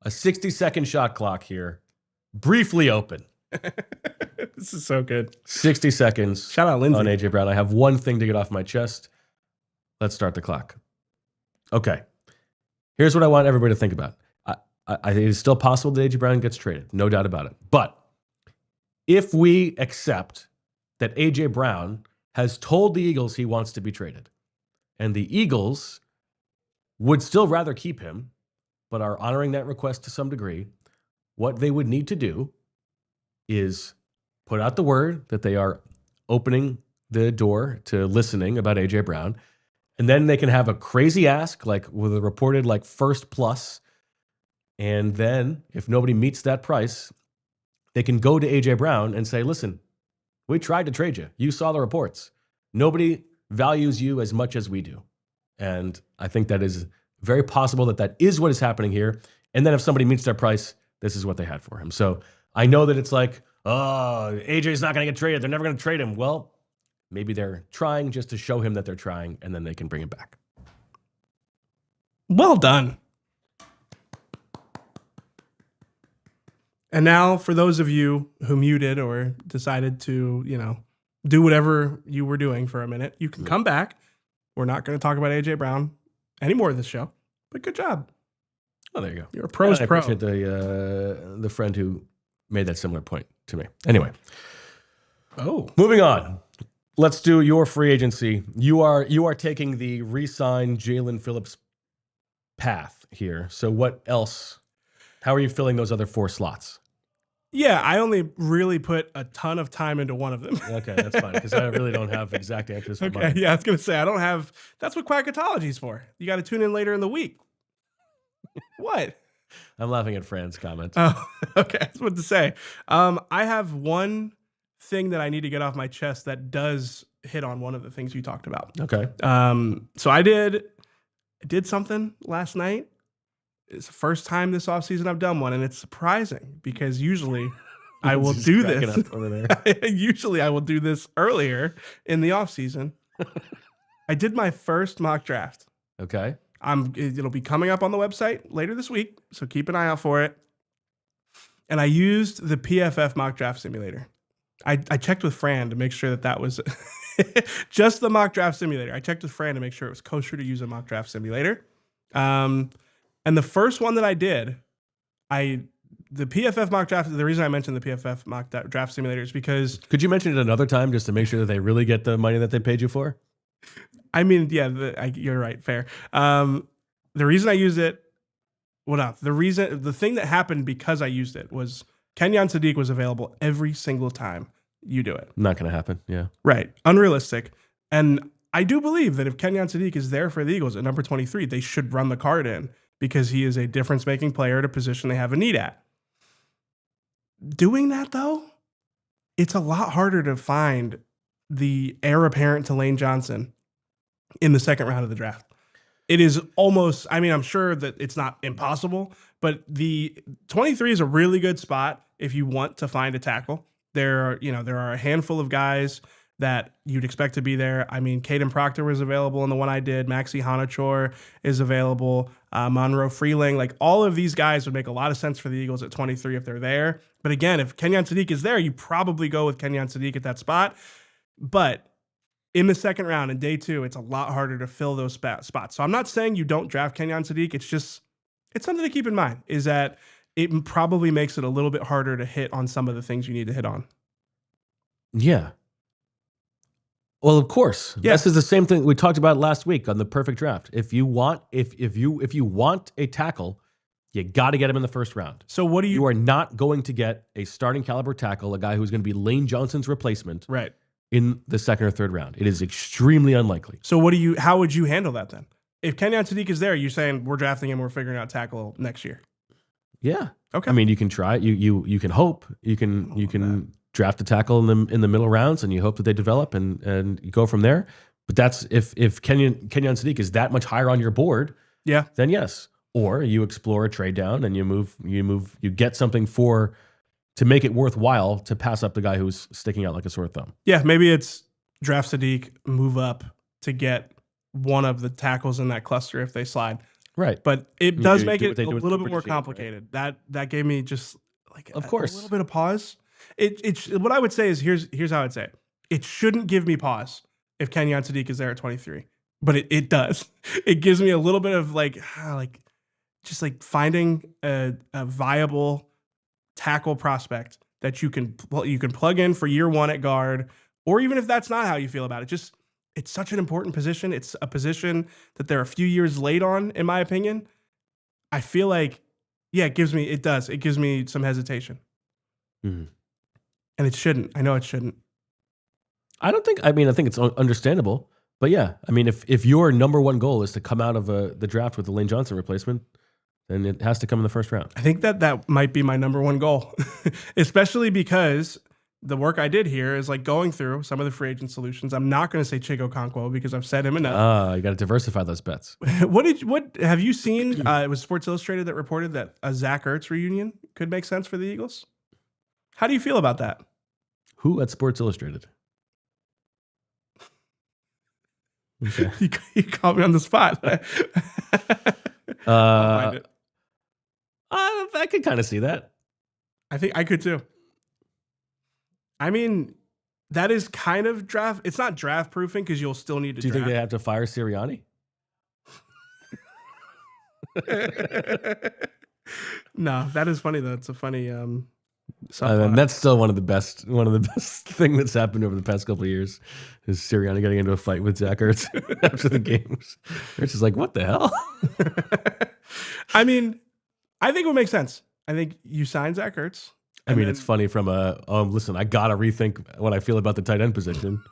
a 60-second shot clock here, briefly open. This is so good. 60 seconds. Shout out Lindsay on AJ Brown. I have one thing to get off my chest. Let's start the clock. Okay. Here's what I want everybody to think about. It is still possible that AJ Brown gets traded. No doubt about it. But if we accept that AJ Brown has told the Eagles he wants to be traded, and the Eagles would still rather keep him, but are honoring that request to some degree, what they would need to do is put out the word that they are opening the door to listening about AJ Brown. And then they can have a crazy ask, like with a reported like first plus. And then if nobody meets that price, they can go to AJ Brown and say, listen, we tried to trade you. You saw the reports. Nobody values you as much as we do. And I think that is very possible that is what is happening here. And then if somebody meets their price, this is what they had for him. So I know that it's like, oh, AJ's not going to get traded. They're never going to trade him. Well, maybe they're trying just to show him that they're trying, and then they can bring him back. Well done. And now for those of you who muted or decided to, do whatever you were doing for a minute, you can come back. We're not going to talk about AJ Brown anymore this show, but good job. Oh, there you go. You're a pro's pro. I appreciate the friend who made that similar point to me. Anyway. Oh. Moving on. Let's do your free agency. You are taking the re-sign Jaelan Phillips path here. So what else? How are you filling those other 4 slots? Yeah, I only really put a ton of time into one of them. Okay, that's fine, because I really don't have exact answers for mine. Yeah, I was going to say, I don't have... That's what Quackatology's for. You got to tune in later in the week. What? I'm laughing at Fran's comment. Oh, okay. That's what to say. I have one thing that I need to get off my chest that does hit on one of the things you talked about. Okay. So I did something last night. It's the first time this offseason I've done one, and it's surprising because usually I will do this. Usually I will do this earlier in the offseason. I did my first mock draft. Okay. It'll be coming up on the website later this week, so keep an eye out for it. And I used the PFF mock draft simulator. I checked with Fran to make sure that was just the mock draft simulator. I checked with Fran to make sure it was kosher to use a mock draft simulator. And the first one that I did, the PFF mock draft, the reason I mentioned the PFF mock draft simulator is because... Could you mention it another time just to make sure that they really get the money that they paid you for? I mean, yeah, you're right. Fair. The reason I used it, the thing that happened because I used it was Kenyon Sadiq was available every single time you do it. Not going to happen. Yeah. Right. Unrealistic. And I do believe that if Kenyon Sadiq is there for the Eagles at number 23, they should run the card in because he is a difference-making player at a position they have a need at. Doing that, though, it's a lot harder to find the heir apparent to Lane Johnson in the second round of the draft. It is almost, I mean, I'm sure that it's not impossible, but the 23 is a really good spot if you want to find a tackle. There are a handful of guys that you'd expect to be there. I mean, Caden Proctor was available in the one I did. Maxi Hanachor is available. Monroe Freeling. Like, all of these guys would make a lot of sense for the Eagles at 23 if they're there. But again, if Kenyon Sadiq is there, you probably go with Kenyon Sadiq at that spot. But in the second round, in day 2, it's a lot harder to fill those spots. So I'm not saying you don't draft Kenyon Sadiq. It's something to keep in mind, is that it probably makes it a little bit harder to hit on some of the things you need to hit on. Yeah. Well, of course. Yeah. This is the same thing we talked about last week on the perfect draft. If you want a tackle, you got to get him in the first round. So what do You are not going to get a starting caliber tackle, a guy who's going to be Lane Johnson's replacement, right? in the second or third round. It is extremely unlikely. So how would you handle that then? If Kenyon Sadiq is there, you're saying we're drafting him, we're figuring out tackle next year. Yeah. Okay. I mean, you can try it. You can hope. You can draft a tackle in the middle rounds, and you hope that they develop and you go from there. But that's if Kenyon Sadiq is that much higher on your board, yeah, then yes. Or you explore a trade down and you get something to make it worthwhile to pass up the guy who's sticking out like a sore thumb. Yeah, maybe it's draft Sadiq, move up to get one of the tackles in that cluster if they slide. Right. But it does make it what they a do with little bit Cooper more DeJean, complicated. Right? That gave me just like of course a little bit of pause. What I would say is here's how I'd say it. It shouldn't give me pause if Kenyon Sadiq is there at 23, but it does. It gives me a little bit of just finding a viable tackle prospect that you can plug in for year 1 at guard, or even if that's not how you feel about it. Just, it's such an important position. It's a position that they're a few years late on, in my opinion. I feel like, yeah, it gives me some hesitation. Mm-hmm. And it shouldn't. I know it shouldn't. I think it's understandable. But yeah, I mean, if your number one goal is to come out of the draft with the Lane Johnson replacement, then it has to come in the first round. I think that might be my number one goal, especially because the work I did here is going through some of the free agent solutions. I'm not going to say Chigo Okonkwo because I've said him enough. You got to diversify those bets. What have you seen? It was Sports Illustrated that reported that a Zach Ertz reunion could make sense for the Eagles. How do you feel about that? Who at Sports Illustrated? Okay. You caught me on the spot. I'll find it. I could kind of see that. I think I could too. I mean, that is kind of draft. It's not draft proofing because you'll still need to. Do you think they have to fire Sirianni? No, that is funny though. It's a funny. That's still one of the best thing that's happened over the past couple of years is Sirianni getting into a fight with Zach Ertz after the games. Ertz is like, what the hell? I mean, I think it would make sense. I think you sign Zach Ertz. I mean, it's funny from listen, I got to rethink what I feel about the tight end position.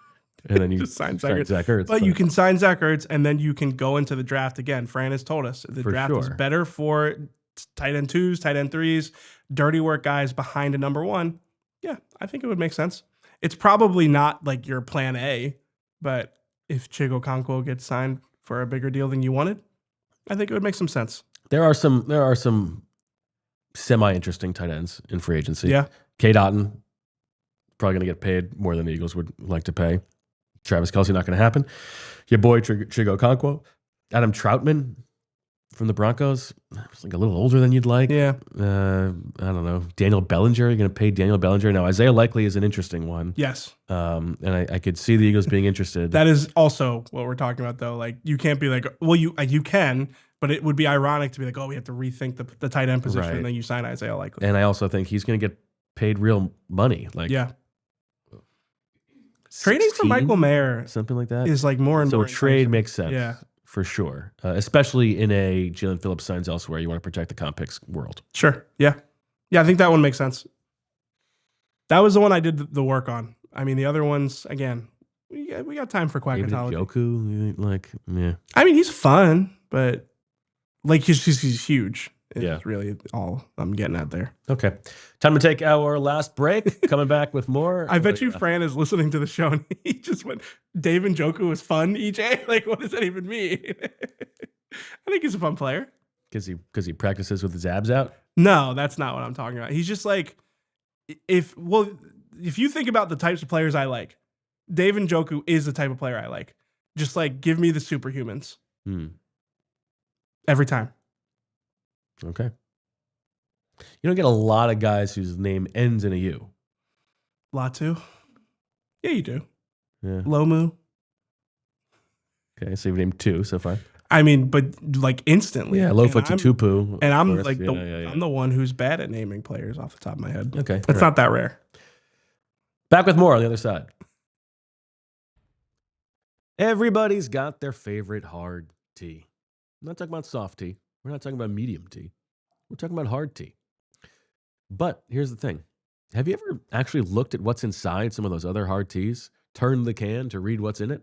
And then you just sign Zach Ertz. But you can sign Zach Ertz, and then you can go into the draft again. Fran has told us the draft is better for tight end 2s, tight end 3s, dirty work guys behind a number 1. Yeah, I think it would make sense. It's probably not your plan A, but if Chigo Okonkwo gets signed for a bigger deal than you wanted, I think it would make some sense. There are some semi-interesting tight ends in free agency. Yeah. Cade Otton, probably going to get paid more than the Eagles would like to pay. Travis Kelce, not going to happen. Your boy, Chigo Okonkwo. Adam Troutman from the Broncos. It's a little older than you'd like. Yeah. I don't know. Daniel Bellinger. You're going to pay Daniel Bellinger. Now, Isaiah Likely is an interesting one. Yes. And I could see the Eagles being interested. That is also what we're talking about, though. You can't be you can, but it would be ironic to be we have to rethink the tight end position, right. And then you sign Isaiah Likely. And I also think he's going to get paid real money. Yeah. Trading for Michael Mayer, something like that, is more and so more. A trade makes sense. Yeah. For sure. Especially in a Jaelan Phillips signs elsewhere. You want to protect the comp picks world. Sure. Yeah. Yeah, I think that one makes sense. That was the one I did the work on. I mean, the other ones, again, we got time for David quackatology. Njoku, like, yeah. I mean, he's fun, but like he's huge. Yeah. It's really all I'm getting at there. Okay. Time to take our last break. Coming back with more. I bet you Fran is listening to the show and he just went, Dave Njoku was fun, EJ? Like, what does that even mean? I think he's a fun player. Because he practices with his abs out? No, that's not what I'm talking about. He's just like, if you think about the types of players I like, Dave Njoku is the type of player I like. Just like, give me the superhumans. Every time. Okay. You don't get a lot of guys whose name ends in a U. Latu? Yeah, you do. Yeah. Lomu? Okay, so you've named 2 so far. I mean, but like instantly. Yeah, Lofa Tupu. And I'm like I'm the one who's bad at naming players off the top of my head. Okay. It's not that rare. Back with more on the other side. Everybody's got their favorite hard tea. I'm not talking about soft tea. We're not talking about medium tea. We're talking about hard tea. But here's the thing. Have you ever actually looked at what's inside some of those other hard teas? Turned the can to read what's in it?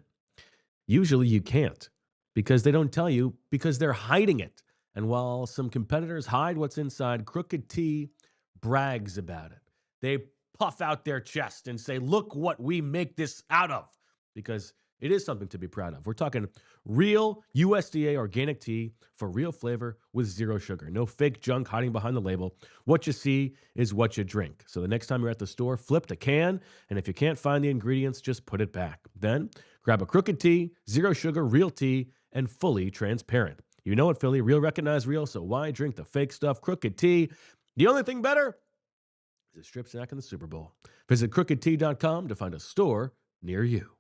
Usually you can't because they don't tell you because they're hiding it. And while some competitors hide what's inside, Crooked Tea brags about it. They puff out their chest and say, look what we make this out of, because it is something to be proud of. We're talking real USDA organic tea for real flavor with 0 sugar. No fake junk hiding behind the label. What you see is what you drink. So the next time you're at the store, flip the can, and if you can't find the ingredients, just put it back. Then grab a Crooked Tea, 0 sugar, real tea, and fully transparent. You know it, Philly. Real recognize real, so why drink the fake stuff? Crooked Tea. The only thing better is a strip snack in the Super Bowl. Visit crookedtea.com to find a store near you.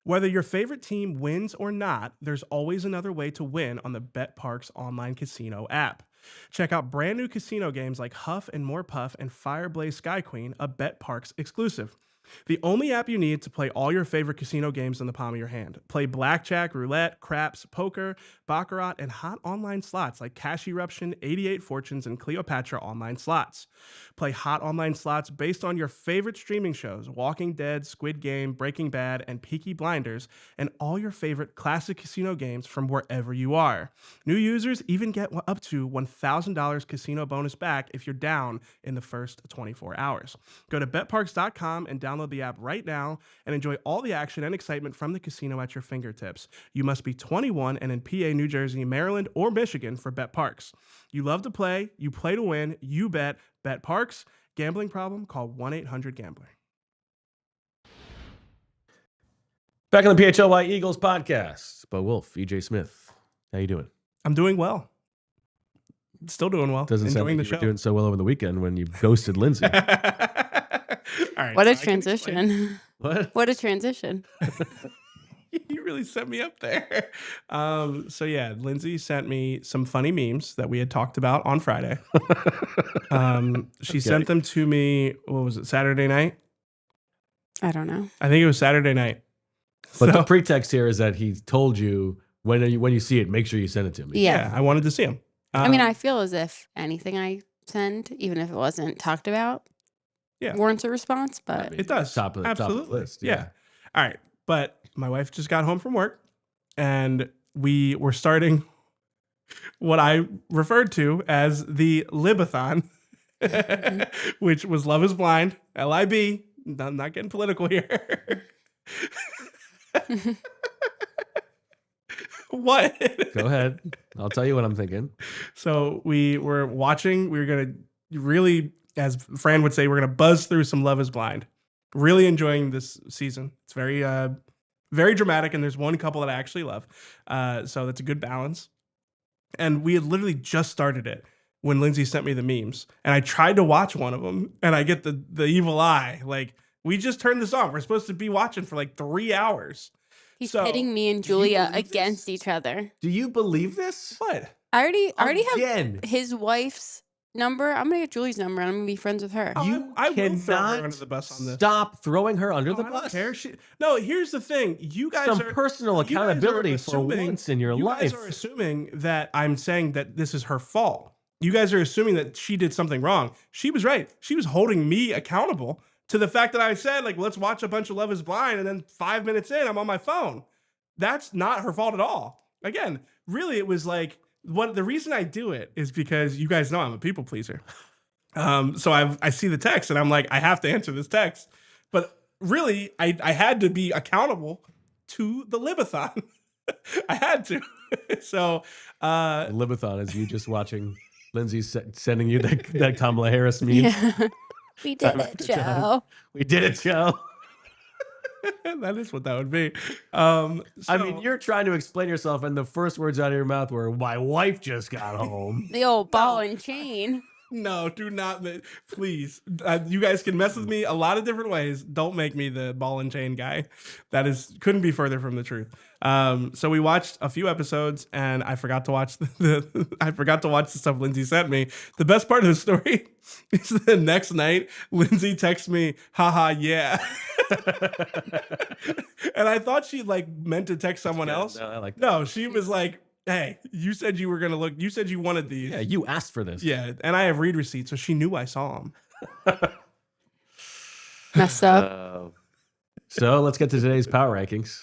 Whether your favorite team wins or not, there's always another way to win on the BetParx online casino app. Check out brand new casino games like Huff and More Puff and Fireblaze Sky Queen, a BetParx exclusive. The only app you need to play all your favorite casino games in the palm of your hand. Play blackjack, roulette, craps, poker, baccarat, and hot online slots like Cash Eruption, 88 Fortunes, and Cleopatra online slots. Play hot online slots based on your favorite streaming shows, Walking Dead, Squid Game, Breaking Bad, and Peaky Blinders, and all your favorite classic casino games from wherever you are. New users even get up to $1,000 casino bonus back if you're down in the first 24 hours. Go to betparx.com and download the app right now and enjoy all the action and excitement from the casino at your fingertips. You must be 21 and in PA, New Jersey, Maryland, or Michigan for BetParx. You love to play, you play to win, you bet. BetParx. Gambling problem? Call 1-800-GAMBLER. Back on the PHLY Eagles podcast. Bo Wulf, EJ Smith. How you doing? I'm doing well. Still doing well. Doesn't sound like you were doing so well over the weekend when you ghosted Lindsay. All right, what a transition. What a transition. You really set me up there. So yeah, Lindsay sent me some funny memes that we had talked about on Friday. She sent them to me, what was it, Saturday night? I don't know. I think it was Saturday night. But the pretext here is that he told you when you see it, make sure you send it to me. Yeah, I wanted to see him. I mean, I feel as if anything I send, even if it wasn't talked about, warrants a response, but I mean, it does. Top of the list. Yeah. All right. But my wife just got home from work and we were starting what I referred to as the Libathon, which was Love is Blind, LIB. I'm not getting political here. What? Go ahead. I'll tell you what I'm thinking. So we were watching. We were going to really, as Fran would say, we're going to buzz through some Love is Blind. Really enjoying this season. It's very, very dramatic, and there's one couple that I actually love. So that's a good balance. And we had literally just started it when Lindsay sent me the memes. And I tried to watch one of them, and I get the evil eye. Like, we just turned this on. We're supposed to be watching for like 3 hours. He's pitting me and Julia against each other. Do you believe this? What? I already have his wife's number. I'm gonna get Julie's number and I'm gonna be friends with her. I will throw her under the bus on this. Stop throwing her under the bus. I don't care. No, here's the thing. You guys some personal accountability for once in your life. You guys are assuming that I'm saying that this is her fault. You guys are assuming that she did something wrong. She was right. She was holding me accountable to the fact that I said, like, let's watch a bunch of Love is Blind, and then 5 minutes in, I'm on my phone. That's not her fault at all. Again, really, it was like, the reason I do it is because you guys know I'm a people pleaser. So I see the text, and I'm like, I have to answer this text. But really, I had to be accountable to the Libathon. I had to. So The Libathon is you just watching Lindsay sending you that Kamala Harris meme. Yeah. We did it, Joe. We did it, Joe. that is what that would be. I mean, you're trying to explain yourself, and the first words out of your mouth were, "My wife just got home." The old ball and chain. No, do not. Please. You guys can mess with me a lot of different ways. Don't make me the ball and chain guy. That couldn't be further from the truth. So we watched a few episodes, and I forgot to watch the stuff Lindsay sent me. The best part of the story is the next night, Lindsay texts me, haha, yeah. And I thought she like meant to text someone else. No, I like that. No, she was like, hey, you said you were going to look. You said you wanted these. Yeah, you asked for this. Yeah, and I have read receipts, so she knew I saw them. Messed up. So let's get to today's power rankings.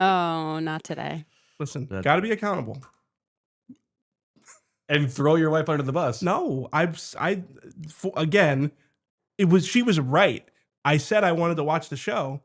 Oh, not today. Listen, got to be accountable. And throw your wife under the bus. No, again, she was right. I said I wanted to watch the show.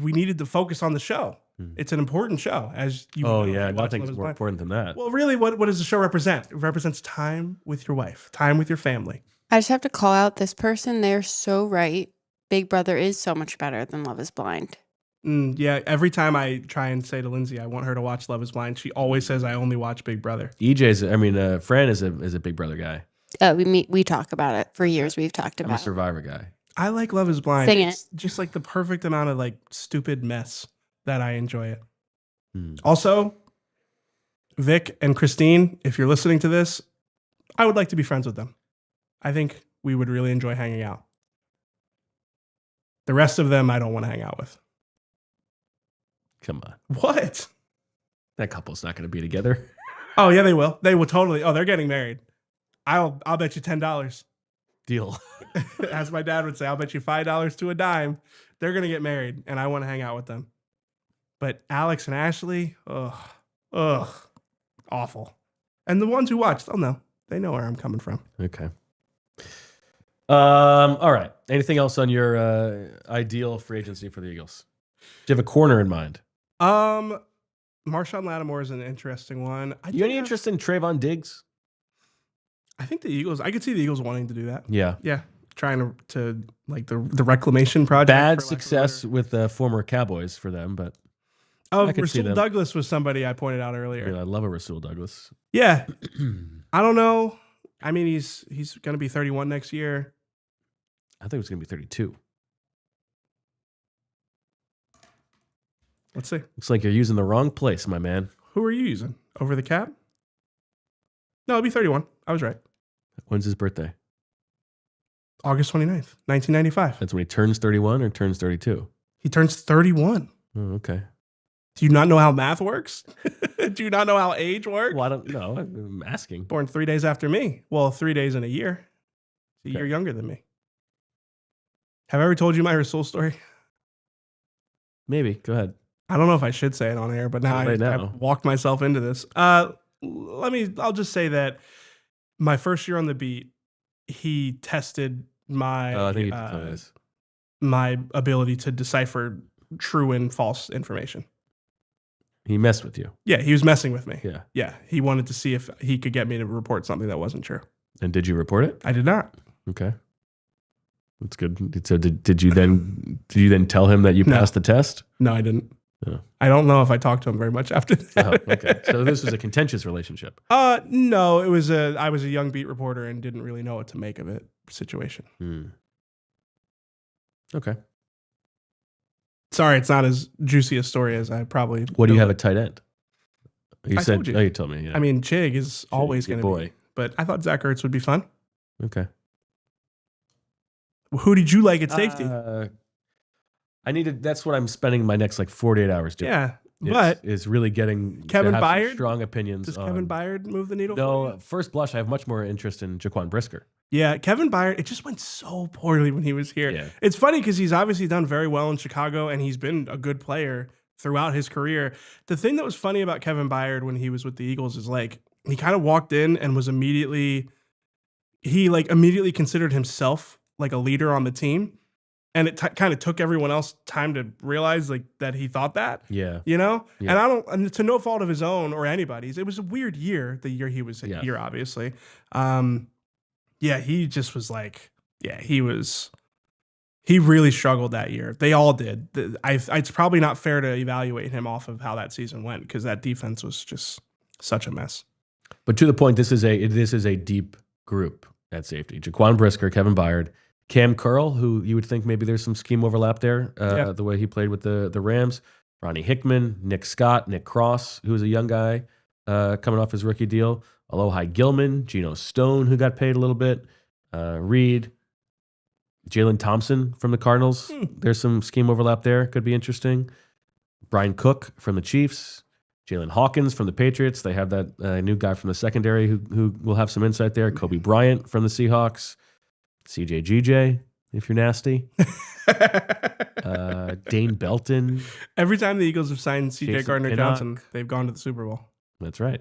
We needed to focus on the show. It's an important show, as you. Oh yeah, nothing's more important than that. Well, really, what does the show represent? It represents time with your wife, time with your family. I just have to call out this person. They're so right. Big Brother is so much better than Love is Blind. Yeah, every time I try and say to Lindsay I want her to watch Love is Blind, she always says I only watch Big Brother. Fran is a Big Brother guy. We talk about it for years. We've talked about I'm a Survivor guy. I like Love is Blind. Sing It's just like the perfect amount of like stupid mess that I enjoy it. Also, Vic and Christine, if you're listening to this, I would like to be friends with them. I think we would really enjoy hanging out. The rest of them, I don't want to hang out with. Come on. What? That couple's not going to be together. Oh, yeah, they will. They will totally. Oh, they're getting married. I'll bet you $10. Deal. As my dad would say, I'll bet you $5 to a dime. They're going to get married, and I want to hang out with them. But Alex and Ashley, awful. And the ones who watch, they'll know. They know where I'm coming from. Okay. All right. Anything else on your ideal free agency for the Eagles? Do you have a corner in mind? Marshawn Lattimore is an interesting one. You any interest in Trayvon Diggs? I think the Eagles. I could see the Eagles wanting to do that. Yeah. Yeah. Trying to like the reclamation project. Bad success with the former Cowboys for them, but Rasul Douglas was somebody I pointed out earlier. Yeah, I love a Rasul Douglas. Yeah. I don't know. I mean, he's going to be 31 next year. I think it was going to be 32. Let's see. Looks like you're using the wrong place, my man. Who are you using? Over the cap? No, it'll be 31. I was right. When's his birthday? August 29th, 1995. That's when he turns 31 or turns 32? He turns 31. Oh, okay. Do you not know how math works? Do you not know how age works? Well, I don't know. I'm asking. Born 3 days after me. Well, 3 days in a year. A year younger than me. Have I ever told you my Rasul story? Maybe. Go ahead. I don't know if I should say it on air, but now I've walked myself into this. I'll just say that my first year on the beat, he tested my my ability to decipher true and false information. He messed with you. Yeah, he was messing with me. Yeah. Yeah, he wanted to see if he could get me to report something that wasn't true. And did you report it? I did not. Okay. That's good. So did you then tell him that you passed the test? No, I didn't. Oh. I don't know if I talked to him very much after that. Oh, okay. So this was a contentious relationship. No, I was a young beat reporter and didn't really know what to make of it situation. Okay. Sorry, it's not as juicy a story as I probably. What do you have at tight end? You told you. Oh, you told me. Yeah. I mean, Chig is always going to be. But I thought Zach Ertz would be fun. Okay. Who did you like at safety? That's what I'm spending my next 48 hours doing. Yeah. But is really getting Kevin Byard? strong opinions. Does Kevin Byard move the needle? No, first blush, I have much more interest in Jaquan Brisker. Yeah, Kevin Byard, it just went so poorly when he was here. Yeah. It's funny because he's obviously done very well in Chicago and he's been a good player throughout his career. The thing that was funny about Kevin Byard when he was with the Eagles is like he kind of walked in and was immediately considered himself like a leader on the team. And it kind of took everyone else time to realize like that he thought that. Yeah. You know? Yeah. And to no fault of his own or anybody's. It was a weird year, the year he was here, obviously. Yeah, he just was like, he really struggled that year. They all did. It's probably not fair to evaluate him off of how that season went because that defense was just such a mess. But to the point, this is a deep group at safety. Jaquan Brisker, Kevin Byard, Cam Curl, who you would think maybe there's some scheme overlap there, the way he played with the Rams. Ronnie Hickman, Nick Scott, Nick Cross, who was a young guy coming off his rookie deal. Alohi Gilman, Geno Stone, who got paid a little bit. Reed, Jalen Thompson from the Cardinals. There's some scheme overlap there. Could be interesting. Brian Cook from the Chiefs. Jalen Hawkins from the Patriots. They have that new guy from the secondary who will have some insight there. Kobe Bryant from the Seahawks. CJ GJ, if you're nasty. Dane Belton. Every time the Eagles have signed CJ Gardner-Johnson, they've gone to the Super Bowl. That's right.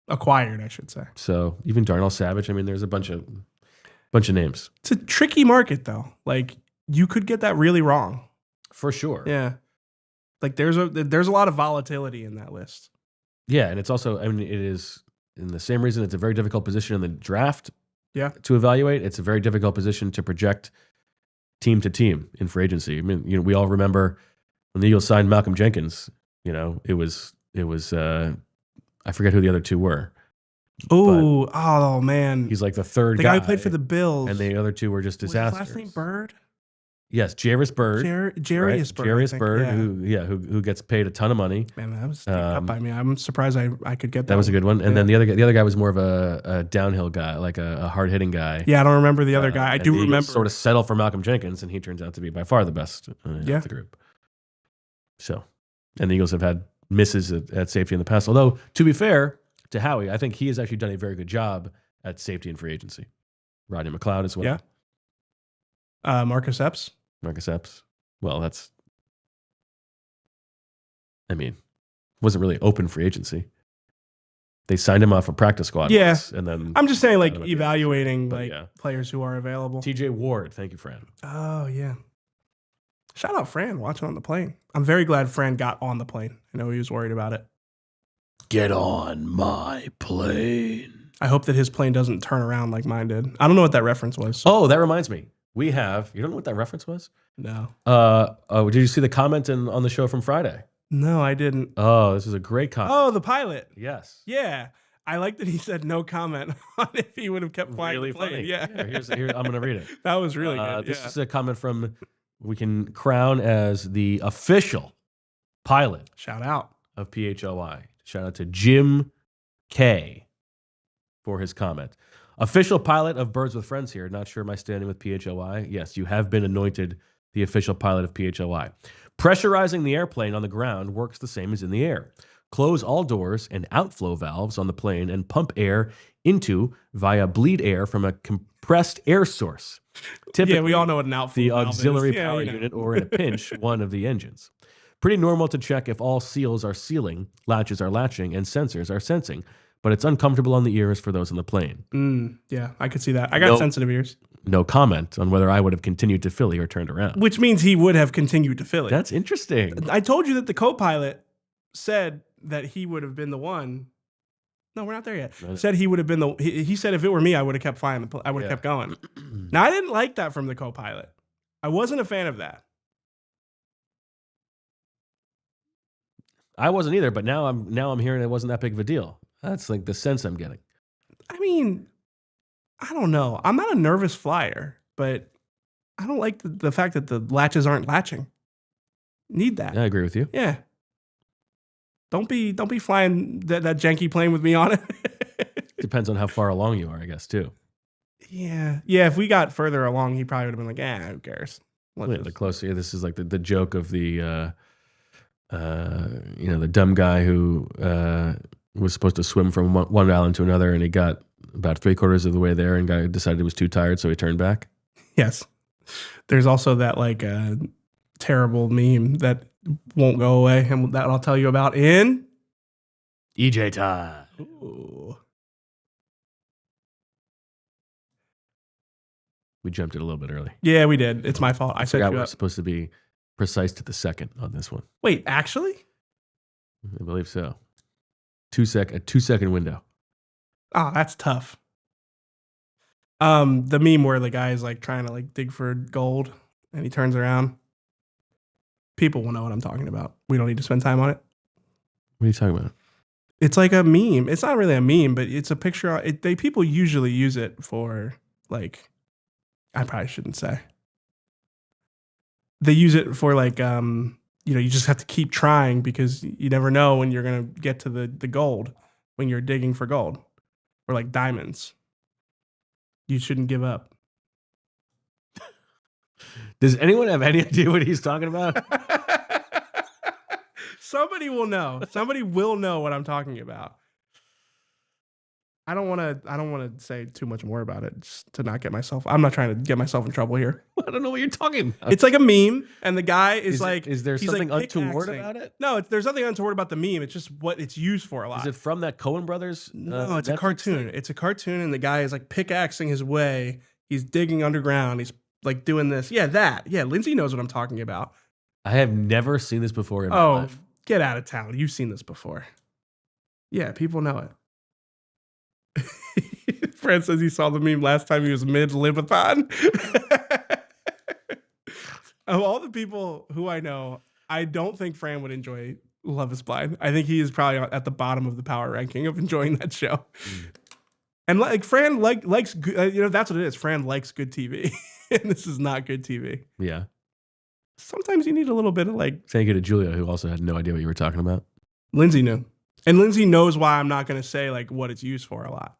Acquired, I should say. So even Darnell Savage. I mean, there's a bunch of names. It's a tricky market, though. Like you could get that really wrong. For sure. Yeah. Like there's a lot of volatility in that list. Yeah, and it's also, I mean, it is in the same reason it's a very difficult position in the draft. Yeah. To evaluate, it's a very difficult position to project team to team in free agency. I mean, we all remember when the Eagles signed Malcolm Jenkins. It was I forget who the other two were. Oh man, he's like the third guy. The guy who played for the Bills, and the other two were just disasters. Was his last name Bird? Yes, Jairus Bird. Jairus Bird. Jairus Bird, who gets paid a ton of money. Man, that was sneaked up by me. I'm surprised I could get that. That was a good one. And then the other guy was more of a downhill guy, like a hard hitting guy. Yeah, I don't remember the other guy. I do remember. Sort of settle for Malcolm Jenkins, and he turns out to be by far the best of the group. So, and the Eagles have had misses at safety in the past. Although, to be fair to Howie, I think he has actually done a very good job at safety and free agency. Rodney McLeod as well. Yeah. Marcus Epps. Well, wasn't really open free agency. They signed him off a practice squad. Yeah. Once, and then I'm just saying, like, evaluating players who are available. TJ Ward. Thank you, Fran. Oh, yeah. Shout out Fran watching on the plane. I'm very glad Fran got on the plane. I know he was worried about it. Get on my plane. I hope that his plane doesn't turn around like mine did. I don't know what that reference was. Oh, that reminds me. You don't know what that reference was? No. Did you see the comment on the show from Friday? No, I didn't. Oh, this is a great comment. Oh, the pilot. Yes. Yeah. I like that he said no comment on if he would have kept flying the plane. Funny. Yeah. Here, I'm going to read it. That was really good. This is a comment from, we can crown as the official pilot. Shout out. Of PHLY. Shout out to Jim K for his comment. Official pilot of Birds with Friends here. Not sure my standing with PHLY. Yes, you have been anointed the official pilot of PHLY. Pressurizing the airplane on the ground works the same as in the air. Close all doors and outflow valves on the plane and pump air into via bleed air from a compressed air source. Typically, we all know what an outflow the valve auxiliary is. power unit, or in a pinch, one of the engines. Pretty normal to check if all seals are sealing, latches are latching, and sensors are sensing. But it's uncomfortable on the ears for those on the plane. Yeah, I could see that. I got sensitive ears. No comment on whether I would have continued to Philly or turned around. Which means he would have continued to Philly. That's interesting. I told you that the co-pilot said that he would have been the one. No, we're not there yet. Said he would have been he said if it were me, I would have kept flying. I would have kept going. Now, I didn't like that from the co-pilot. I wasn't a fan of that. I wasn't either, but now I'm hearing it wasn't that big of a deal. That's like the sense I'm getting. I mean, I don't know. I'm not a nervous flyer, but I don't like the fact that the latches aren't latching. Need that. I agree with you. Yeah. Don't be flying that janky plane with me on it. Depends on how far along you are, I guess, too. Yeah. Yeah, if we got further along, he probably would have been like, who cares? The closer, this is like the joke of the the dumb guy who was supposed to swim from one island to another, and he got about 3/4 of the way there and decided he was too tired, so he turned back. Yes. There's also that terrible meme that won't go away, and that I'll tell you about in EJ time. Ooh. We jumped it a little bit early. Yeah, we did. It's my fault. I set you we're up. supposed to be precise to the second on this one. Wait, actually? I believe so. A 2-second window. Oh, that's tough. The meme where the guy is trying to dig for gold and he turns around. People will know what I'm talking about. We don't need to spend time on it. What are you talking about? It's like a meme. It's not really a meme, but it's a picture. People usually use it for I probably shouldn't say. They use it for you just have to keep trying because you never know when you're going to get to the gold when you're digging for gold or diamonds. You shouldn't give up. Does anyone have any idea what he's talking about? Somebody will know. Somebody will know what I'm talking about. I don't want to say too much more about it just to not get myself. I'm not trying to get myself in trouble here. I don't know what you're talking about. It's like a meme, and the guy is Is there something untoward about it? No, there's nothing untoward about the meme. It's just what it's used for a lot. Is it from that Coen Brothers? No, it's a Netflix cartoon. thing? It's a cartoon, and the guy is pickaxing his way. He's digging underground. He's doing this. Yeah, that. Yeah, Lindsay knows what I'm talking about. I have never seen this before in my life. Get out of town. You've seen this before. Yeah, people know it. Fran says he saw the meme last time he was mid-live-a-thon. Of all the people who I know, I don't think Fran would enjoy Love is Blind. I think he is probably at the bottom of the power ranking of enjoying that show. And Fran likes good, that's what it is. Fran likes good TV. And this is not good TV. Yeah. Sometimes you need a little bit of Thank you to Julia, who also had no idea what you were talking about. Lindsay knew. And Lindsay knows why I'm not going to say what it's used for a lot.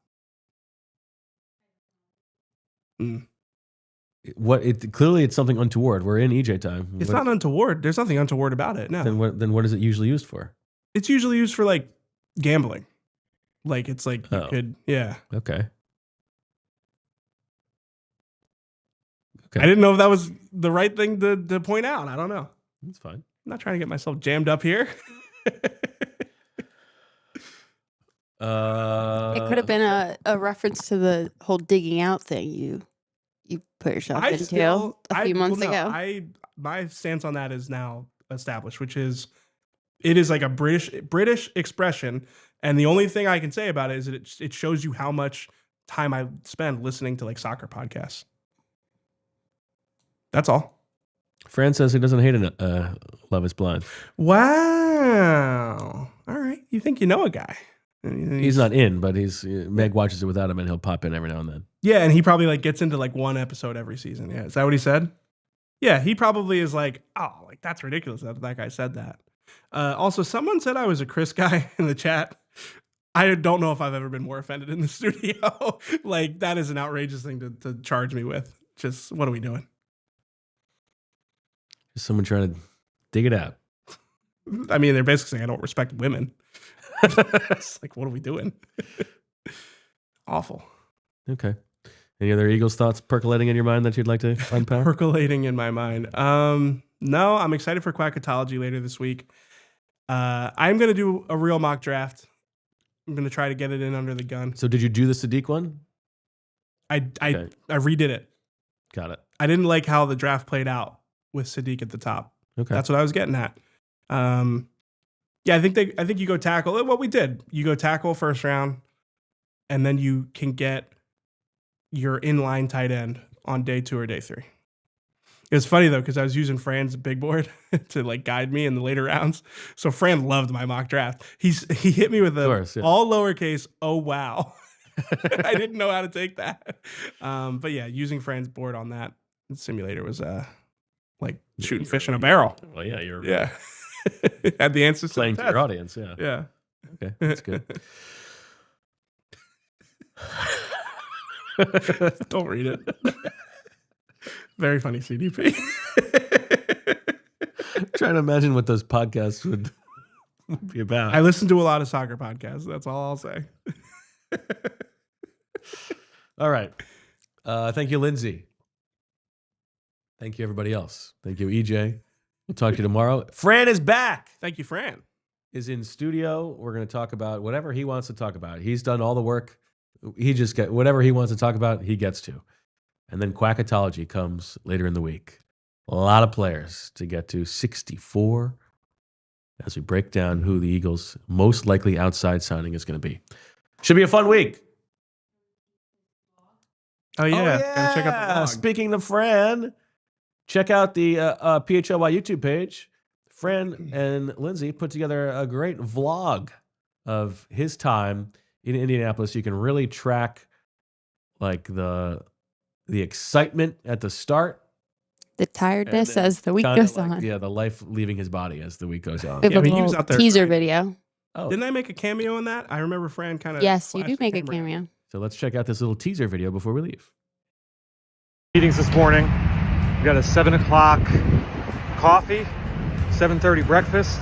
Clearly it's something untoward. We're in EJ time. It's not untoward. There's nothing untoward about it. No. Then what is it usually used for? It's usually used for gambling. It's you could, yeah. Okay. I didn't know if that was the right thing to point out. I don't know. That's fine. I'm not trying to get myself jammed up here. It could have been a reference to the whole digging out thing you put yourself into a few months ago. My stance on that is now established, which is it is a British expression, and the only thing I can say about it is that it shows you how much time I spend listening to soccer podcasts. That's all. Fran says he doesn't hate Love is Blind. Wow. All right. You think you know a guy. He's not in, but Meg watches it without him, and he'll pop in every now and then. Yeah, and he probably gets into one episode every season. Yeah, is that what he said? Yeah, he probably is that's ridiculous that guy said that. Also, someone said I was a Chris guy in the chat. I don't know if I've ever been more offended in the studio. That is an outrageous thing to charge me with. Just what are we doing? Just someone trying to dig it out. I mean, they're basically saying I don't respect women. It's what are we doing? Awful. Okay. Any other Eagles thoughts percolating in your mind that you'd like to unpack? Percolating in my mind. No, I'm excited for Quackatology later this week. I'm going to do a real mock draft. I'm going to try to get it in under the gun. So did you do the Sadiq one? I redid it. Got it. I didn't like how the draft played out with Sadiq at the top. Okay. That's what I was getting at. Yeah, I think you go tackle. What we did, you go tackle first round, and then you can get your inline tight end on day 2 or day 3. It was funny though because I was using Fran's big board to guide me in the later rounds. So Fran loved my mock draft. He hit me with all lowercase. Oh wow, I didn't know how to take that. But yeah, using Fran's board on that simulator was shooting fish in a barrel. Well, yeah, yeah. Had the answers playing to your audience. Yeah. Yeah. Okay, that's good. Don't read it. Very funny, CDP. Trying to imagine what those podcasts would be about. I listen to a lot of soccer podcasts. That's all I'll say. All right. Thank you, Lindsay. Thank you, everybody else. Thank you, EJ. We'll talk to you tomorrow. Fran is back. Thank you, Fran. Is in studio. We're going to talk about whatever he wants to talk about. He's done all the work. He just get whatever he wants to talk about, he gets to. And then Quackatology comes later in the week. A lot of players to get to, 64, as we break down who the Eagles' most likely outside signing is going to be. Should be a fun week. Oh, yeah. Gotta check out the vlog. Speaking of Fran, check out the PHLY YouTube page. Fran and Lindsay put together a great vlog of his time in Indianapolis. You can really track like the excitement at the start, the tiredness as the week goes on. Yeah, the life leaving his body as the week goes on. We have a little teaser video. Oh. Didn't I make a cameo in that? I remember Fran kind of. Yes, you do make a cameo. So let's check out this little teaser video before we leave. Meetings this morning. We got a 7 o'clock coffee, 7:30 breakfast,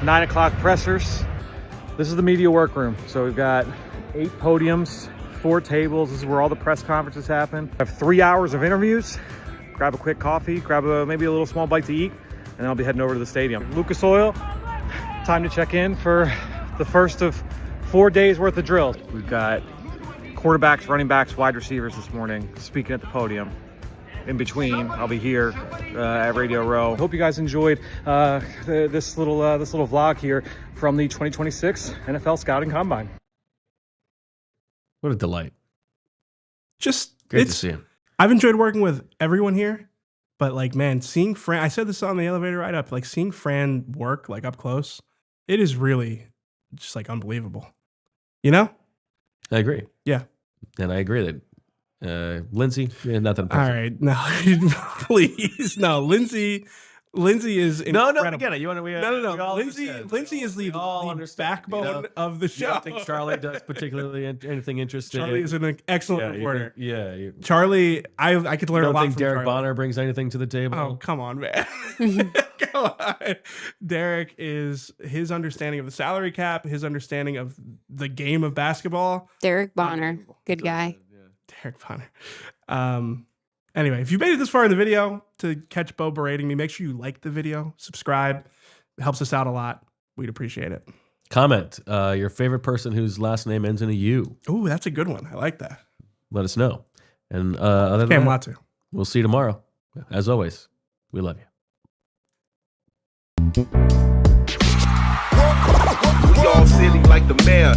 9 o'clock pressers. This is the media workroom. So we've got 8 podiums, 4 tables. This is where all the press conferences happen. I have 3 hours of interviews. Grab a quick coffee, grab maybe a little small bite to eat, and then I'll be heading over to the stadium. Lucas Oil, time to check in for the first of 4 days worth of drills. We've got quarterbacks, running backs, wide receivers this morning speaking at the podium. In between, I'll be here at Radio Row. Hope you guys enjoyed this little vlog here from the 2026 NFL Scouting Combine. What a delight! Just great to see him. I've enjoyed working with everyone here, but like, man, seeing Fran, I said this on the elevator ride up, like seeing Fran work like up close, it is really just like unbelievable. You know? I agree. Yeah. And I agree that Lindsay, nothing. All right, no, please, no. Lindsay is incredible. No, get it. You want to? No. Lindsay is the backbone of the show. I don't think Charlie does particularly anything interesting. Charlie is an excellent reporter. Yeah, Charlie, I could learn a lot from think Derek Charlie. Bonner brings anything to the table? Oh, come on, man. Come on. Derek is his understanding of the salary cap, his understanding of the game of basketball. Derek Bonner, good guy. Derek Bonner. Anyway, if you made it this far in the video to catch Bo berating me, make sure you like the video, subscribe. It helps us out a lot. We'd appreciate it. Comment your favorite person whose last name ends in a U. Ooh, that's a good one. I like that. Let us know. And other than that, we'll see you tomorrow. As always, we love you. We all silly like the mayor.